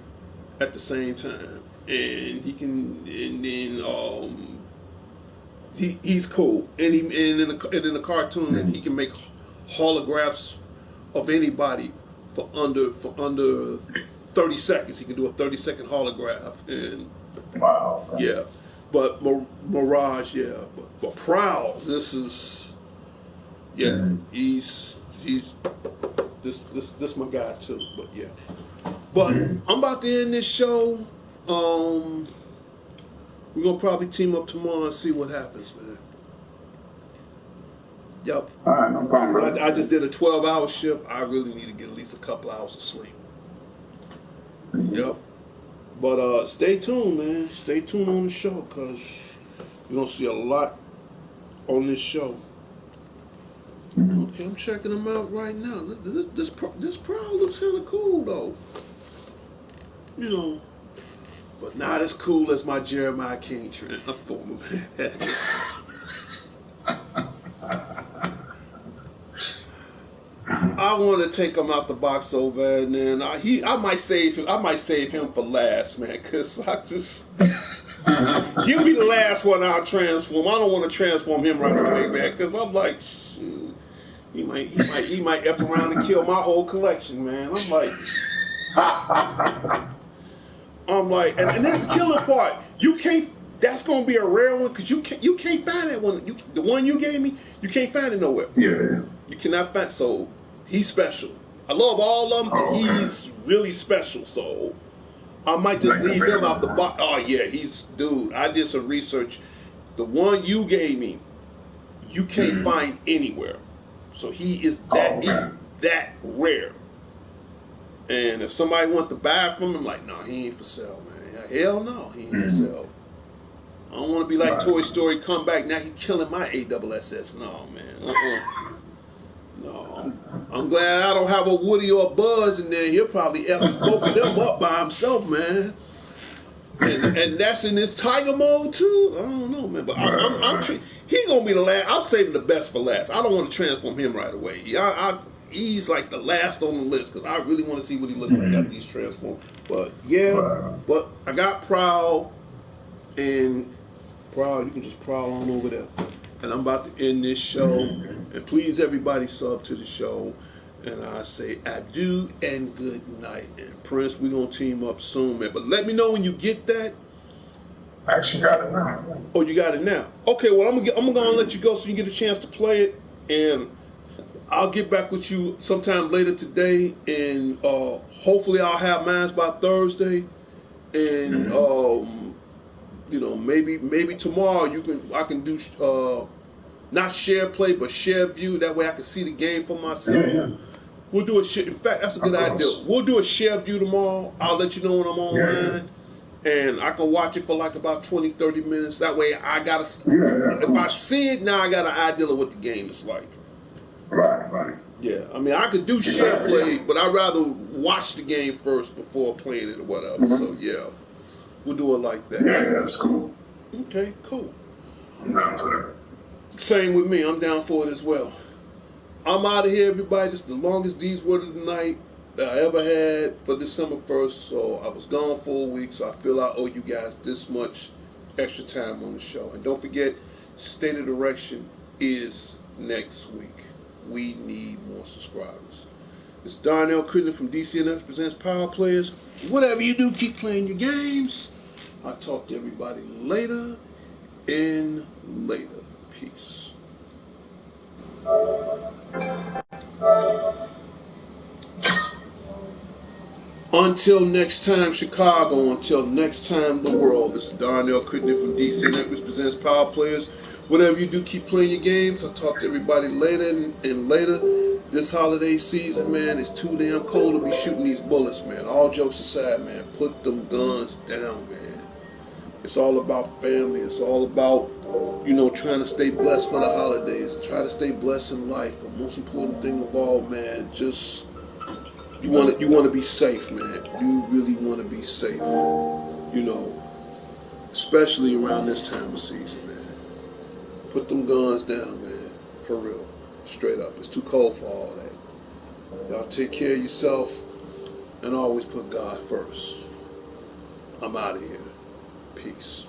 Speaker 1: at the same time, and he's cool. And in the cartoon, he can make holographs of anybody for under 30 seconds. He can do a 30-second holograph, and
Speaker 2: wow.
Speaker 1: Yeah, but Mirage, yeah, but Prowl, this is, he's this my guy too. But yeah, but I'm about to end this show. We're gonna probably team up tomorrow and see what happens, man. Yep.
Speaker 2: All right, no problem.
Speaker 1: I just did a 12-hour shift. I really need to get at least a couple hours of sleep. Yep. But stay tuned, man. Stay tuned on the show, because you're going to see a lot on this show. Okay, I'm checking them out right now. This Prowl looks kind of cool, though. But not as cool as my Jeremiah King Transformer, man. I want to take him out the box so bad, man. I might save him for last, man, because he'll be the last one I'll transform. I don't want to transform him right away, man, because I'm like, shoot, he might F around and kill my whole collection, man. I'm like, and that's the killer part. You can't That's gonna be a rare one because you can't find that one. The one you gave me, you can't find it nowhere.
Speaker 2: Yeah.
Speaker 1: You cannot find. So he's special. I love all of them, but he's really special. So I might just leave him out the box. Oh yeah, dude. I did some research. The one you gave me, you can't find anywhere. So he's that rare. And if somebody wants to buy from him, like, no, he ain't for sale, man. Hell no, he ain't for sale. I don't want to be like Toy Story, come back, now he's killing my ASSS. No, man. No. I'm glad I don't have a Woody or a Buzz in there. He'll probably F both of them up by himself, man. And that's in this Tiger mode, too? I don't know, man. But he's going to be the last. I'm saving the best for last. I don't want to transform him right away. He's like the last on the list because I really want to see what he looks like after he's transformed. But, yeah. But I got Prowl. And Prowl, you can just prowl on over there. And I'm about to end this show. And please, everybody, sub to the show. And I say adieu and good night. And Prince, we're going to team up soon, man. But let me know when you get that.
Speaker 3: I actually got it now.
Speaker 1: Oh, you got it now? Okay, well, I'm going to let you go so you get a chance to play it. And I'll get back with you sometime later today. And hopefully I'll have mine by Thursday. And, maybe tomorrow I can do not share play but share view. That way I can see the game for myself. Yeah. We'll do a share. In fact, that's a good idea. We'll do a share view tomorrow. I'll let you know when I'm online, and I can watch it for like about 20, 30 minutes. That way I gotta. If I see it now, I got an idea of what the game is like.
Speaker 2: Right.
Speaker 1: Yeah, I mean I could do share play, but I'd rather watch the game first before playing it or whatever. So yeah. We'll do it like that.
Speaker 2: Yeah, that's cool.
Speaker 1: Okay, cool.
Speaker 2: I'm down for that.
Speaker 1: Same with me. I'm down for it as well. I'm out of here, everybody. This is the longest D's Word of the Night that I ever had for December 1st. So I was gone for a week, so I feel I owe you guys this much extra time on the show. And don't forget, State of Direction is next week. We need more subscribers. It's Darnell Crittenden from DCNS Presents Power Players. Whatever you do, keep playing your games. I'll talk to everybody later. Peace. Until next time, Chicago. Until next time, the world. This is Darnell Crittenden from DCNS Presents Power Players. Whatever you do, keep playing your games. I'll talk to everybody later and later. This holiday season, man, it's too damn cold to be shooting these bullets, man. All jokes aside, man, put them guns down, man. It's all about family. It's all about, trying to stay blessed for the holidays. Try to stay blessed in life. But most important thing of all, man, just you want to be safe, man. You really want to be safe. Especially around this time of season, man. Put them guns down, man. For real. Straight up. It's too cold for all that. Y'all take care of yourself and always put God first. I'm out of here. Peace.